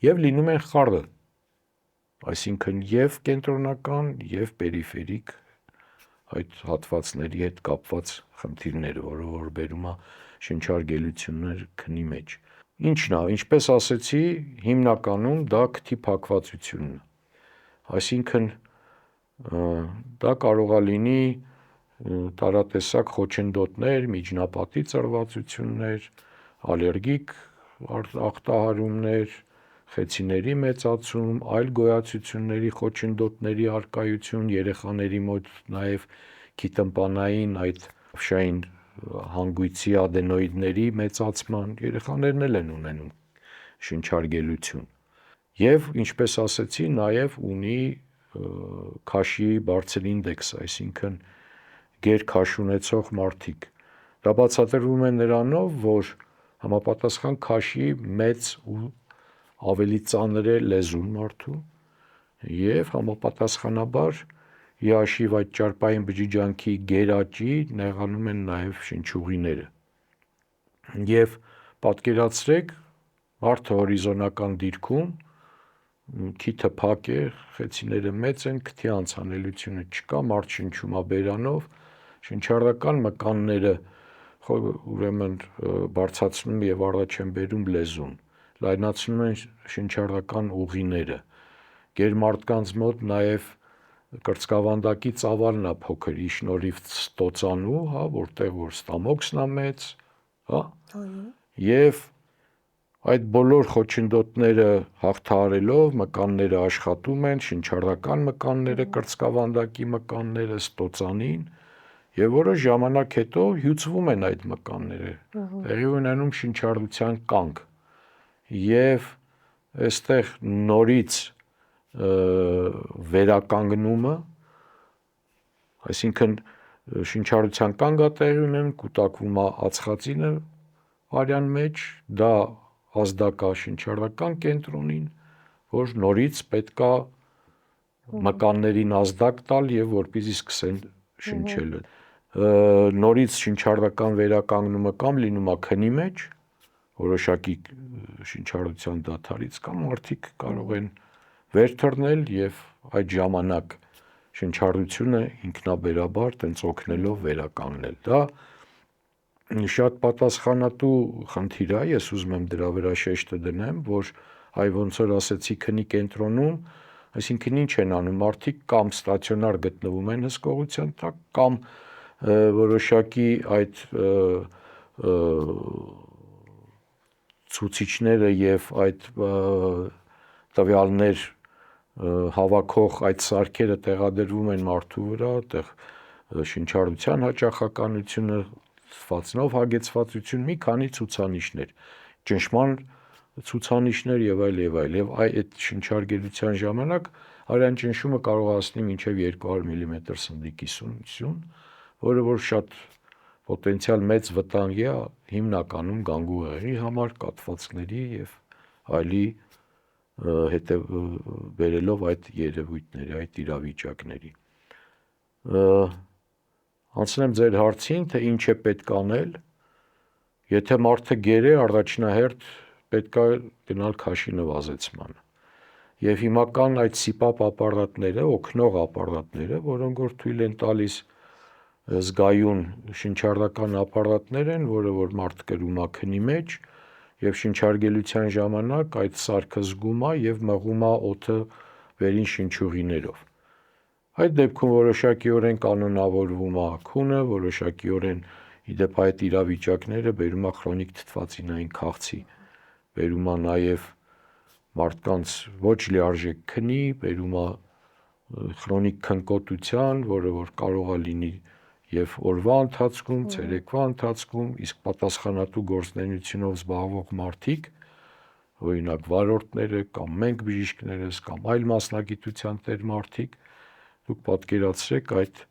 եւ լինում են խառը, այսինքն եւ կենտրոնական եւ պերիֆերիկ այդ հատվածների հետ կապված խնդիրները, որը որ բերում է շնչարգելություններ քնի մեջ։ Ինչն է, ինչպես ասեցի, հիմնականում դա քթի փակվածությունն է։ Այսինքն դա կարող է լինի տարատեսակ խոչընդոտներ, միջնապատի ծրվածություններ, ալերգիկ ախտահարումներ, խեցիների մեծացում, այլ գոյացությունների խոչընդոտների առկայություն, երեխաների մոտ նաև քիթմպանային այդ փշային հանգույցի ադենոիդների մեծացման, երեխաներն էլ են ունենում շնչարգելություն։ Եվ ինչպես ասեցի, նաև ունի քաշի բարձր ինդեքս, այսինքն գեր քաշ ունեցող մարդիկ, Դա բացատրվում է նրանով, որ համապատասխան քաշի մեծ ու ավելի ծանր է լեզուն մարդու եւ համապատասխանաբար ի հաշիվ այդ ճարպային բջիջանքի գերաճի նեղանում են նաեւ շնչուղիները։ Եվ պատկերացրեք, մարդը հորիզոնական դիրքում քիթը փակ է, խեցիները մեծ են, քթի անցանելիությունը չկա, մարդ շնչում է բերանով, շնչառական մկանները ուրեմն բարձրացնում եւ առաջ են բերում լեզուն, լայնացնում են շնչառական ուղիները։ Գերմարդկանց մոտ նաեւ կրծքավանդակի ծավալն է փոքր, ի շնորհիվ ստոծանու, հա, որտեղ որ ստամոքսն է մեծ, հա, եւ այդ բոլոր խոչընդոտները հաղթահարելով մկանները աշխատում են, շնչառական մկանները, կրծքավանդակի մկանները, ստոծանին, եւ որոշ ժամանակ հետո հյուծվում են այդ մկանները, տեղի ունենում շնչառության կանգ, եւ այստեղ նորից վերականգնումը, այսինքն շնչառության կանգ է տեղի ունենում, կուտակվում է ածխածինը արյան մեջ, դա ազդակ է շնչառական կենտրոնին, որ նորից պետքա մկաններին ազդակ տալ եւ որպեսզի սկսեն շնչելը։ Նորից շնչառական վերականգնումը կամ լինում է քնի մեջ, որոշակի շնչառության դադարից, կամ մարդիկ կարող են վեր թռնել եւ այդ ժամանակ շնչառությունը ինքնաբերաբար տենց օգնելով վերականգնել։ Դա շատ պատասխանատու խնդիր է, ես ուզում եմ դրա վրա շեշտը դնեմ, որ այ ոնց որ ասեցի քնի կենտրոնում, այսինքն ինչ են անում, մարդիկ կամ ստացիոնար գտնվում են հսկողության տակ, կամ որոշակի այդ ցուցիչները եւ այդ տվյալներ հավաքող այդ սարքերը տեղադրվում են մարդու վրա, այդտեղ շնչառության հաճախականությունը, թվացնով հագեցվածություն, մի քանի ցուցանիշներ, ճնշման ցուցանիշներ եւ այլ եւ այլ, եւ այդ շնչարգելության ժամանակ արյան ճնշումը կարող է հասնել մինչեւ 200 մմ սնդի կիսություն, որը որ շատ պոտենցիալ մեծ վտանգ է հիմնականում գանգուղեղի համար, կաթվածքների եւ այլի բերելով այդ երևույթների, այդ իրավիճակների։ Անցնեմ ձեր հարցին, թե ինչ է պետք անել, եթե մարդը գեր է, առաջնահերթ պետք է գնալ քաշի նվազեցմանը։ Եվ հիմական այդ CPAP ապարատները, օգնող ապարատները, որոնք որ թույլ են տալիս զգայուն շնչառական ապարատներ են, որը որ մարդ կրում է քնի մեջ, եւ շնչարգելության ժամանակ այդ սարքը զգում է եւ մղում է օդը վերին շնչուղիներով։ Այդ դեպքում որոշակիորեն կանոնավորվում է քունը, որոշակիորեն իդեպ այդ իրավիճակները բերում է քրոնիկ թթվածինային քաղցի, բերում է նաեւ մարդկանց ոչ լիարժեք քնի, բերում է քրոնիկ քնկոտության, որը որ կարող է լինի եւ օրվա ընթացքում, ցերեկվա ընթացքում, իսկ պատասխանատու գործունեությունով զբաղվող մարդիկ, օրինակ վարորդները կամ մենք բժիշկներս կամ այլ մասնագիտության տեր մարդիկ, դուք պատկերացրեք այդ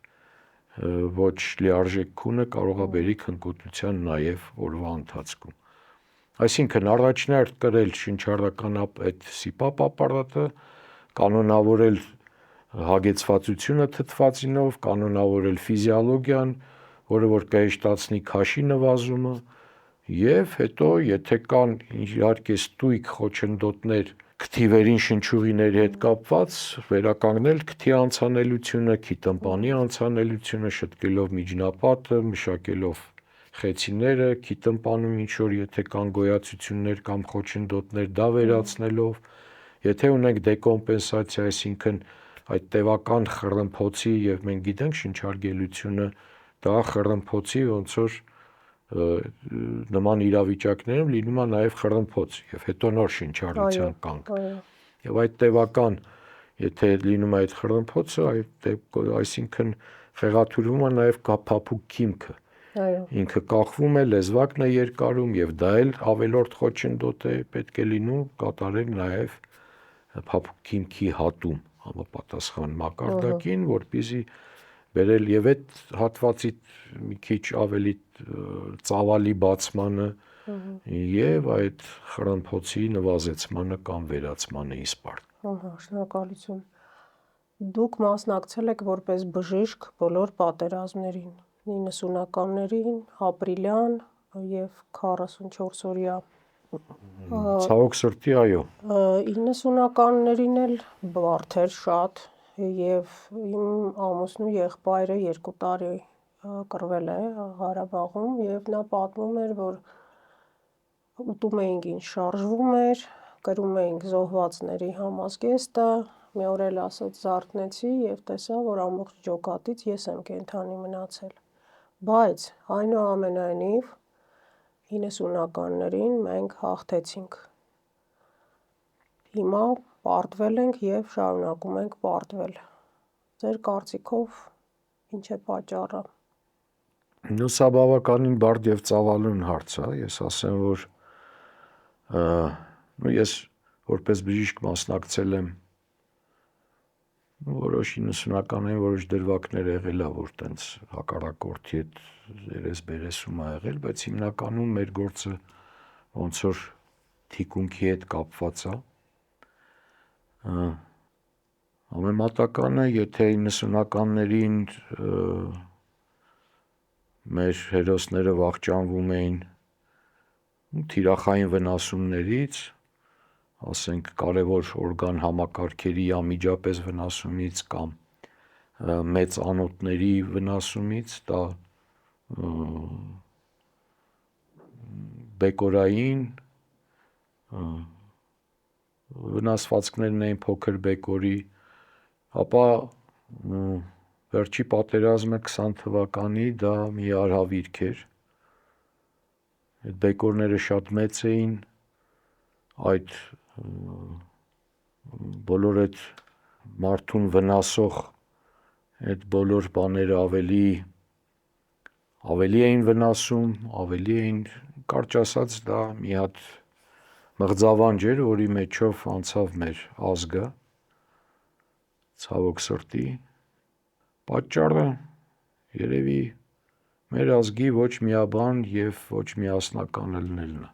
ոչ լիարժեք քունը կարող է բերի քնկոտության նաեւ օրվա ընթացքում։ Այսինքն առաջնահերթ կրել շնչառական այդ CPAP ապարատը, կանոնավորել հագեցվածությունը թթվածինով, կանոնավորել ֆիզիոլոգիան, որը որ կհեշտացնի քաշի նվազումը, եւ հետո եթե կան իհարկե ստույգ խոչընդոտներ քթի վերին շնչուղիների հետ կապված, վերականգնել քթի անցանելիությունը, քիթըմպանի անցանելիությունը, շտկելով միջնապատը, մշակելով խեցիները, քիթըմպանում ինչ որ եթե կան գոյացություններ կամ խոչընդոտներ, դա վերացնելով, եթե ունենք դեկոմպենսացիա, այսինքն այդ տևական խռմփոցի եւ մենք գիտենք շնչարգելությունը դա խռմփոցի ոնց որ նման իրավիճակներում լինում է նաեւ խռմփոց եւ հետո նոր շնչառության կանգ։ Եվ այդ տևական եթե լինում է այդ խռմփոցը, այսինքն խեղաթյուրվում է նաեւ փափուկ քիմքը։ Ինքը կախվում է, լեզվակն է երկարում եւ դա էլ ավելորդ խոչընդոտ է, պետք է լինում կատարել նաեւ փափուկ քիմքի հատում համապատասխան մակարդակին, որպեսզի բերել եւ այդ հատվածի մի քիչ ավելի ծավալի բացմանը եւ այդ խրմփոցի նվազեցմանը կամ վերացմանը իսպարտ։ Շնորհակալություն։ Դուք մասնակցել եք որպես բժիշկ բոլոր պատերազմներին՝ 90-ականներին, ապրիլյան եւ 44-օրյա։ Ցավոք սրտի, այո։ 90-ականներին էլ բարդ էր շատ եւ իմ ամուսնու եղբայրը 2 տարի կռվել է Ղարաբաղում եւ նա պատմում էր, որ ուտում էինք, ինչ շարժվում էր, կրում էինք զոհվածների համազգեստը, մի օր էլ ասաց զարթնեցի եւ տեսա, որ ամբողջ ջոկատից ես եմ կենդանի մնացել։ Բայց այնուամենայնիվ 90-ականներին մենք հաղթեցինք։ Հիմա պարտվել ենք եւ շարունակում ենք պարտվել։ Ձեր կարծիքով ինչ է պատճառը։ Սա բավականին բարդ եւ ծավալուն հարց է, ես ասեմ, որ ես որպես բժիշկ մասնակցել եմ որոշ 90-ականներին որոշ դրվագներ եղել է, որ տենց հակառակորդի հետ երես-բերեսում ա եղել, բայց հիմնականում մեր գործը ոնց որ թիկունքի հետ կապված է։ Համեմատականը, եթե 90-ականներին մեր հերոսները վախճանվում էին թիրախային վնասումներից, ասենք կարևոր օրգան համակարգերի անմիջապես վնասումից կամ մեծ անոթների վնասումից, դա բեկորային վնասվածքներն էին փոքր բեկորի, ապա վերջի պատերազմը 20 թվականի դա մի արհավիրք էր։ Այդ բեկորները շատ մեծ էին, այդ բոլոր այդ մարդուն վնասող այդ բոլոր բաները ավելի էին վնասում, ավելի էին, կարճ ասած, դա մի հատ մղձավանջ էր, որի մեջով անցավ մեր ազգը, ցավոք սրտի, պատճառը երևի մեր ազգի ոչ միաբան եւ ոչ միասնական ելնելն է,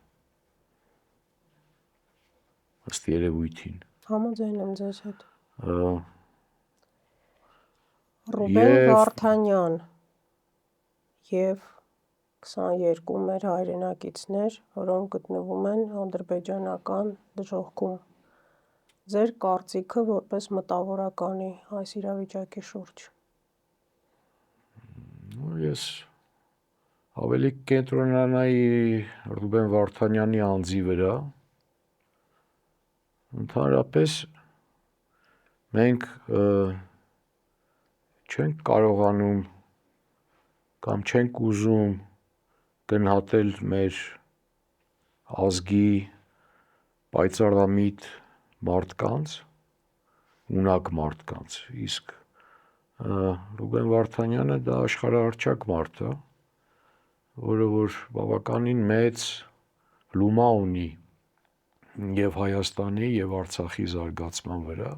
ըստ երևույթին։ Համաձայն եմ ձեզ հետ։ Ռուբեն Վարդանյան եւ 22 մեր հայրենակիցներ, որոնք գտնվում են ադրբեջանական դժոխքում։ Ձեր կարծիքը որպես մտավորականի այս իրավիճակի շուրջ։ Ես ավելի կենտրոնանայի Ռուբեն Վարդանյանի անձի վրա։ Ընդհանրապես մենք չենք կարողանում կամ չենք ուզում գնահատել մեր ազգի պայծառամիտ մարդկանց, ունակ մարդկանց, իսկ Ռուբեն Վարդանյանը դա աշխարհահռչակ մարդ է, որը որ բավականին մեծ լումա ունի եւ Հայաստանի եւ Արցախի զարգացման վրա,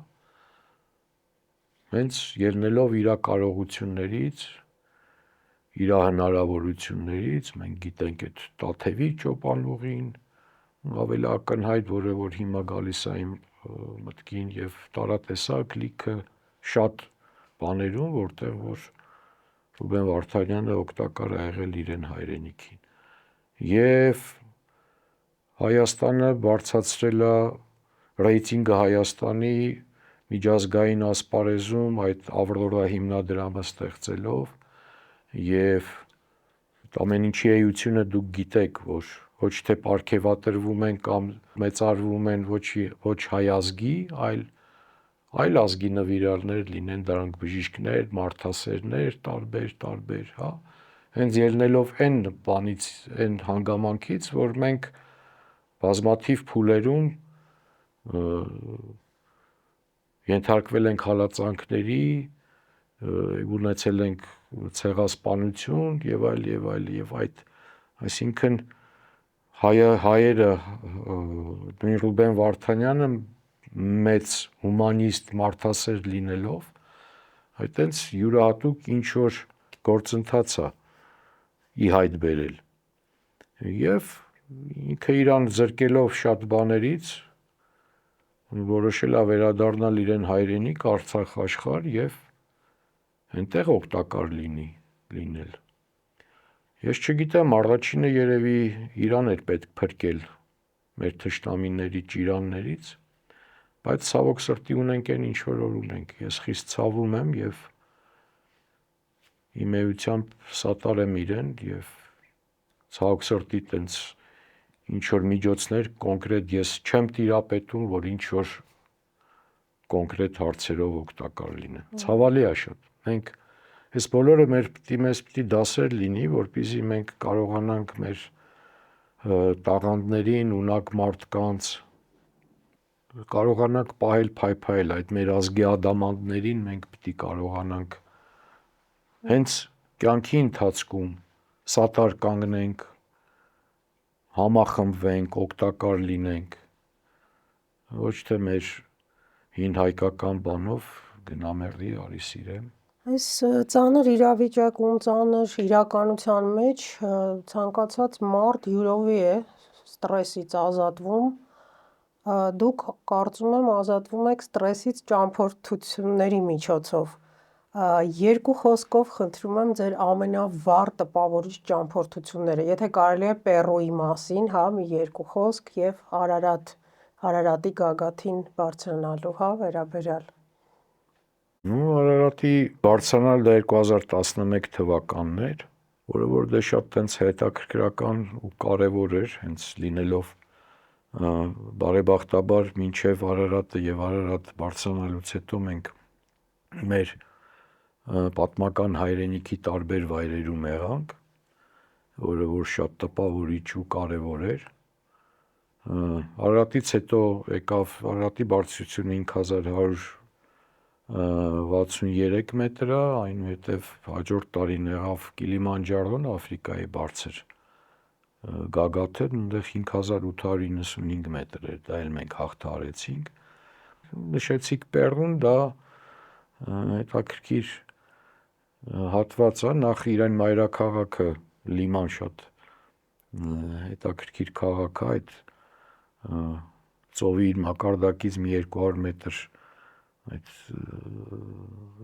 հենց ելնելով իր կարողություններից, իր հնարավորություններից, մենք գիտենք այդ Տաթևի ճոպանուղին, ավելի ակնհայտ, որը որ հիմա գալիս է իմ մտքին եւ տարատեսակ լիքը շատ բաներում, որտեղ որ Ռուբեն Վարդանյանը օգտակար է եղել իրեն հայրենիքին։ Եվ Հայաստանը բարձրացրել է ռեյտինգը Հայաստանի միջազգային ասպարեզում այդ Ավրորա հիմնադրամը ստեղծելով եւ ամեն ինչի էությունը դուք գիտեք, որ ոչ թե պարգևատրվում են կամ մեծարվում են ոչ հայ ազգի, այլ ազգի նվիրալներ լինեն դրանք բժիշկներ, մարդասերներ, տարբեր, հա, հենց ելնելով այն բանից, այն հանգամանքից, որ մենք բազմաթիվ փուլերում ենթարկվել ենք հալածանքների, ունեցել ենք ցեղասպանություն եւ այլ, այսինքն հայերը նույն Ռուբեն Վարդանյանը մեծ հումանիստ մարդասեր լինելով այտենց յուրահատուկ ինչ որ գործընթաց է ի հայտ բերել եւ ինքը իրան զրկելով շատ բաներից որոշել է վերադառնալ իրեն հայրենիք Արցախ աշխարհ եւ այնտեղ օգտակար լինել։ Ես չգիտեմ, առաջինը երևի իրան էր պետք փրկել մեր թշնամիների ճիրաններից, բայց ցավոք սրտի ունենք այն ինչ որ ունենք։ Ես խիստ ցավում եմ եւ իմ էությամբ սատարեմ իրեն եւ ցավոք սրտի տենց ինչ որ միջոցներ կոնկրետ ես չեմ տիրապետում, որ ինչ որ կոնկրետ հարցերով օգտակար լինեն։ Ցավալի է շատ։ Մենք այս բոլորը մեզ պիտի դասեր լինի, որպեսզի մենք կարողանանք մեր տաղանդներին, ունակ մարդկանց կարողանանք պահել փայփայել այդ մեր ազգի ադամանդներին մենք պիտի կարողանանք հենց կյանքի ընթացքում սատար կանգնենք, համախմբվենք, օգտակար լինենք, ոչ թե մեր հին հայկական բանով գնա մեղրի արի սիրեմ։ Այս ծանր իրավիճակում, ծանր իրականության մեջ ցանկացած մարդ յուրովի է ստրեսից ազատվում։ Դուք կարծում եմ ազատվում եք ստրեսից ճամփորդությունների միջոցով։ Երկու խոսքով խնդրում եմ ձեր ամենավառ տպավորիչ ճամփորդությունները։ Եթե կարելի է Պերուի մասին, մի երկու խոսք եւ Արարատի գագաթին բարձրանալու, վերաբերյալ։ Արարատի բարձրանալ դա 2011 թվականն էր, որը որ դե շատ տենց հետաքրքրական ու կարևոր էր, հենց լինելով բարեբախտաբար մինչև Արարատը եւ Արարատ բարձրանալուց հետո մենք մեր պատմական հայրենիքի տարբեր վայրերում եղանք, որը որ շատ տպավորիչ ու կարևոր էր։ Արարատից հետո եկավ Արարատի բարձրությունը 5163 մետր է, այնուհետև հաջորդ տարին եղավ Կիլիմանջարոն, Աֆրիկայի բարձր գագաթը, այնտեղ 5895 մետր էր, դա էլ մենք հաղթահարեցինք։ Նշեցիք Պերուն, դա հետաքրքիր հատված է, նախ իրեն մայրաքաղաքը Լիման շատ հետաքրքիր քաղաք է, այդ ծովի մակարդակից մի 200 մետր այդ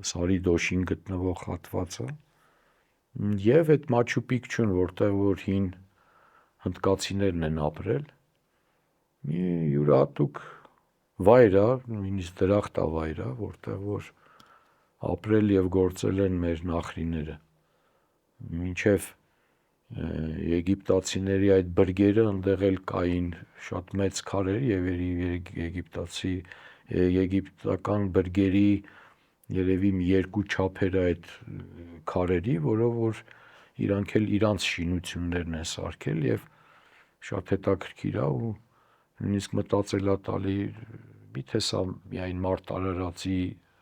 սարի դոշին գտնվող հատվածը եւ այդ Մաչու Պիկչուն, որտեղ որ հին հնդկացիներն են ապրել, մի յուրահատուկ վայր է, նույնիսկ դրախտավայր է, որտեղ որ ապրել եւ գործել են մեր նախնիները։ Մինչև եգիպտացիների այդ բրգերը ընդեղ էլ կային շատ մեծ քարեր եւ եգիպտական բրգերի երևի մի երկու չափեր այդ քարերի, որով որ իրանք էլ իրանց շինություններն են սարքել եւ շատ հետաքրքիր է ու նույնիսկ մտածելատալի միթե սա միայն Մարտ Արարածի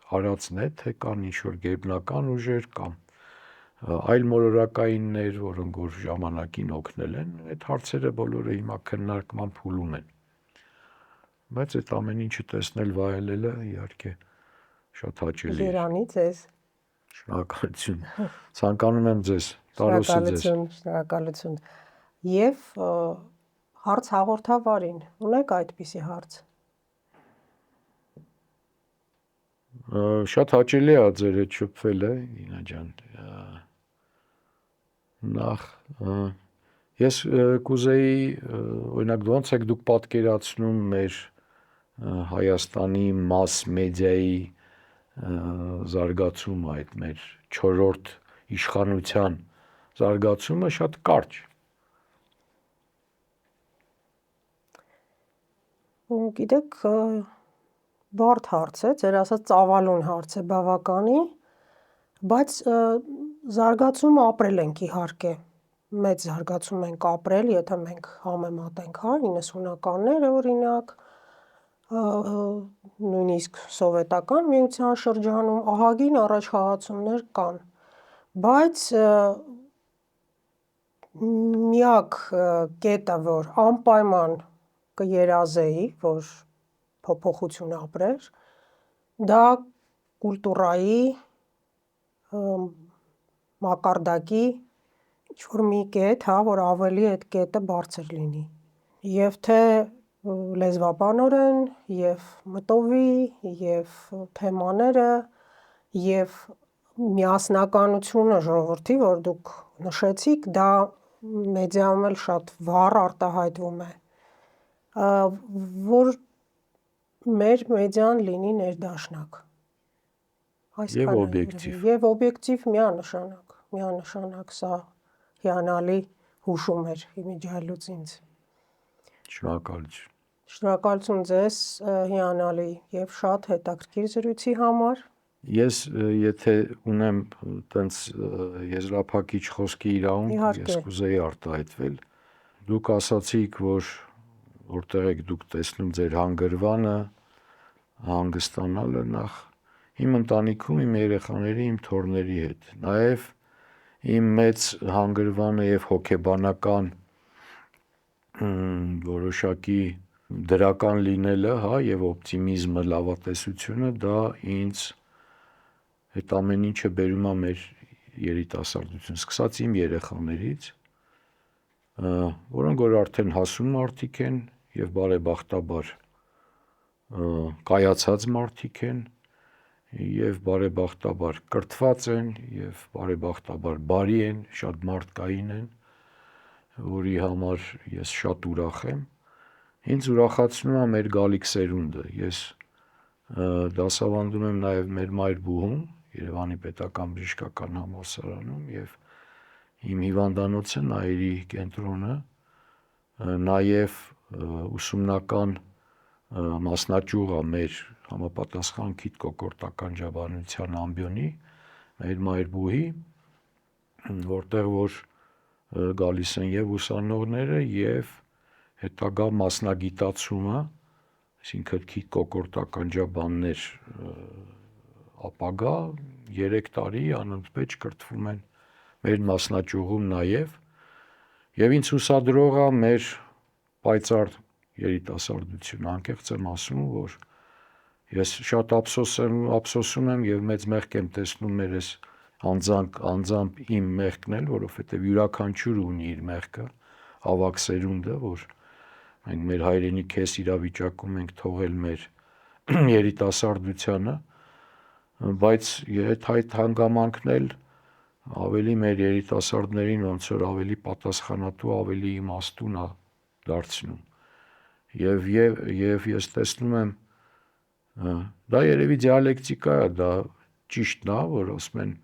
արածն է, թե կան ինչ-որ գերբնական ուժեր կամ այլ մոլորակայիններ, որոնք որ ժամանակին օգնել են, այդ հարցերը բոլորը հիմա քննարկման փուլում են։ Բայց այդ ամեն ինչը տեսնել, վայելելը իհարկե շատ հաճելի է։ Երանի ձեզ։ Շնորհակալություն։ Ցանկանում եմ ձեզ, տարօսի ձեզ։ Շնորհակալություն։ Եվ հարց հաղորդավարին ունեք այդպիսի հարց։ Շատ հաճելի է ձեր հետ շփվելը, Ինա ջան։ Նախ ես կուզեի օրինակ ոնց եք դուք պատկերացնում մեր Հայաստանի մաս մեդիայի զարգացումը, այդ մեր 4-րդ իշխանության զարգացումը շատ կարճ։ Գիտեք, բարդ հարց է, ձեր ասած ծավալուն հարց է բավականի, բայց զարգացումը ապրել ենք իհարկե, մեծ զարգացում ենք ապրել, եթե մենք համեմատենք 90-ականները օրինակ, նույնիսկ սովետական միության շրջանում ահագին առաջխաղացումներ կան, բայց միակ կետը, որ անպայման կերազեի, որ փոփոխություն ապրեր, դա կուլտուրայի մակարդակի ինչ-որ մի կետ, հա, որ ավելի այդ կետը բարձր լինի։ Եվ թե լեզվաբանորեն, և մտովի, և թեմաները, և միասնականությունը ժողովրդի, որ դուք նշեցիք, դա մեդիայում էլ շատ վառ արտահայտվում է, որ մեր մեդիան լինի ներդաշնակ։ Եվ օբյեկտիվ։ Եվ օբյեկտիվ միանշանակ, սա հիանալի հուշում էր իմիջիայլուց ինձ։ Շնորհակալություն։ Շնորհակալություն ձեզ հիանալի և շատ հետաքրքիր զրույցի համար։ Ես եթե ունեմ տենց եզրափակիչ խոսքի իրավունք, Իհարկե։ ես կուզեի արտահայտվել։ Դուք ասացիք, որ որտեղ եք դուք տեսնում ձեր հանգրվանը, հանգստանալը նախ իմ ընտանիքում, իմ երեխաների, իմ թոռների հետ։ Նաև իմ մեծ հանգրվանը և հոգեբանական որոշակի դրական լինելը, հա, եւ օպտիմիզմը, լավատեսությունը, դա ինձ այդ ամեն ինչը բերում է մեր երիտասարդություն, սկսած իմ երեխաներից, որոնք որ արդեն հասուն մարդիկ են եւ բարեբախտաբար կայացած մարդիկ են եւ բարեբախտաբար կրթված են եւ բարեբախտաբար բարի են, շատ մարդկային են, որի համար ես շատ ուրախ եմ։ Ինձ ուրախացնում է մեր գալիք սերունդը։ Ես դասավանդում եմ նաև մեր մայրբուհում, Երևանի պետական բժշկական համալսարանում եւ իմ հիվանդանոցը Նայիրի կենտրոնը, նաև ուսումնական մասնաճյուղ է մեր համապատասխան քիթ-կոկորդական ջաբանության ամբիոնի, մեր մայրբուհի, որտեղ որ գալիս են եւ ուսանողները եւ հետագա մասնագիտացումը, այսինքն քիթ-կոկորդական ջաբաններ ապագա 3 տարի անընդմեջ կրթվում են մեր մասնաճյուղում եւ ինձ հուսադրող է մեր պայծառ երիտասարդությունը, անկեղծ եմ ասում, որ ես շատ ափսոսում եմ եւ մեծ մեղք եմ տեսնում մեր այս անձամբ իմ մեղքն էլ, որովհետեւ յուրաքանչյուր ունի իր մեղքը, ավագ սերունդը, որ մենք մեր հայրենի քես իրավիճակում ենք թողել մեր երիտասարդությանը, բայց այդ հանգամանքն էլ ավելի մեր երիտասարդներին ոնց որ ավելի պատասխանատու, ավելի իմաստուն է դարձնում։ Եվ ես տեսնում եմ, դա երևի դիալեկտիկա է, դա ճիշտն է, որ ասում են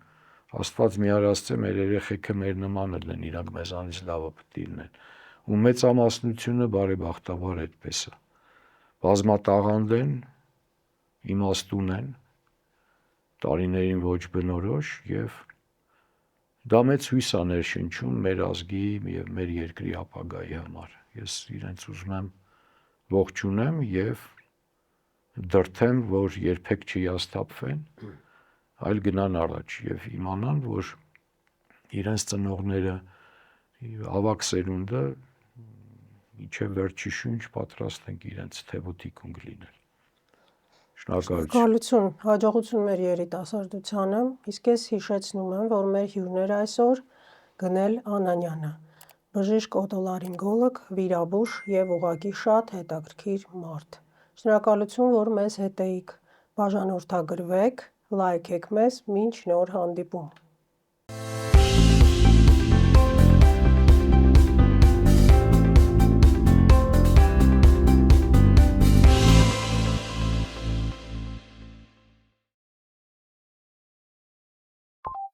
Աստված մի արածե մեր երեխեքը մեր նմանը լինեն, իրանք մեզանից լավը պետք է լինեն։ Ու մեծամասնությունը բարեբախտաբար այդպես է։ Բազմատաղանդ են, իմաստուն են, տարիներին ոչ բնորոշ եւ դա մեծ հույս է ներշնչում մեր ազգի եւ մեր երկրի ապագայի համար։ Ես իրենց ուզում եմ ողջունեմ եւ դրդեմ, որ երբեք չհիասթափվեն, այլ գնան առաջ եւ իմանան, որ իրենց ծնողները ավագ սերունդը մինչև վերջի շունչ պատրաստ ենք իրենց թևոթիկունք լինել։ Շնորհակալություն, հաջողություն մեր երիտասարդությանը, իսկ ես հիշեցնում եմ, որ մեր հյուրները այսօր Գնել Անանյանը, բժիշկ օտոլարինգոլոգ, վիրաբույժ եւ ուղղակի շատ հետաքրքիր մարդ։ Շնորհակալություն, որ մեզ հետ էիք, բաժանորդագրվեք, լայքեք մեզ, մինչ նոր հանդիպում։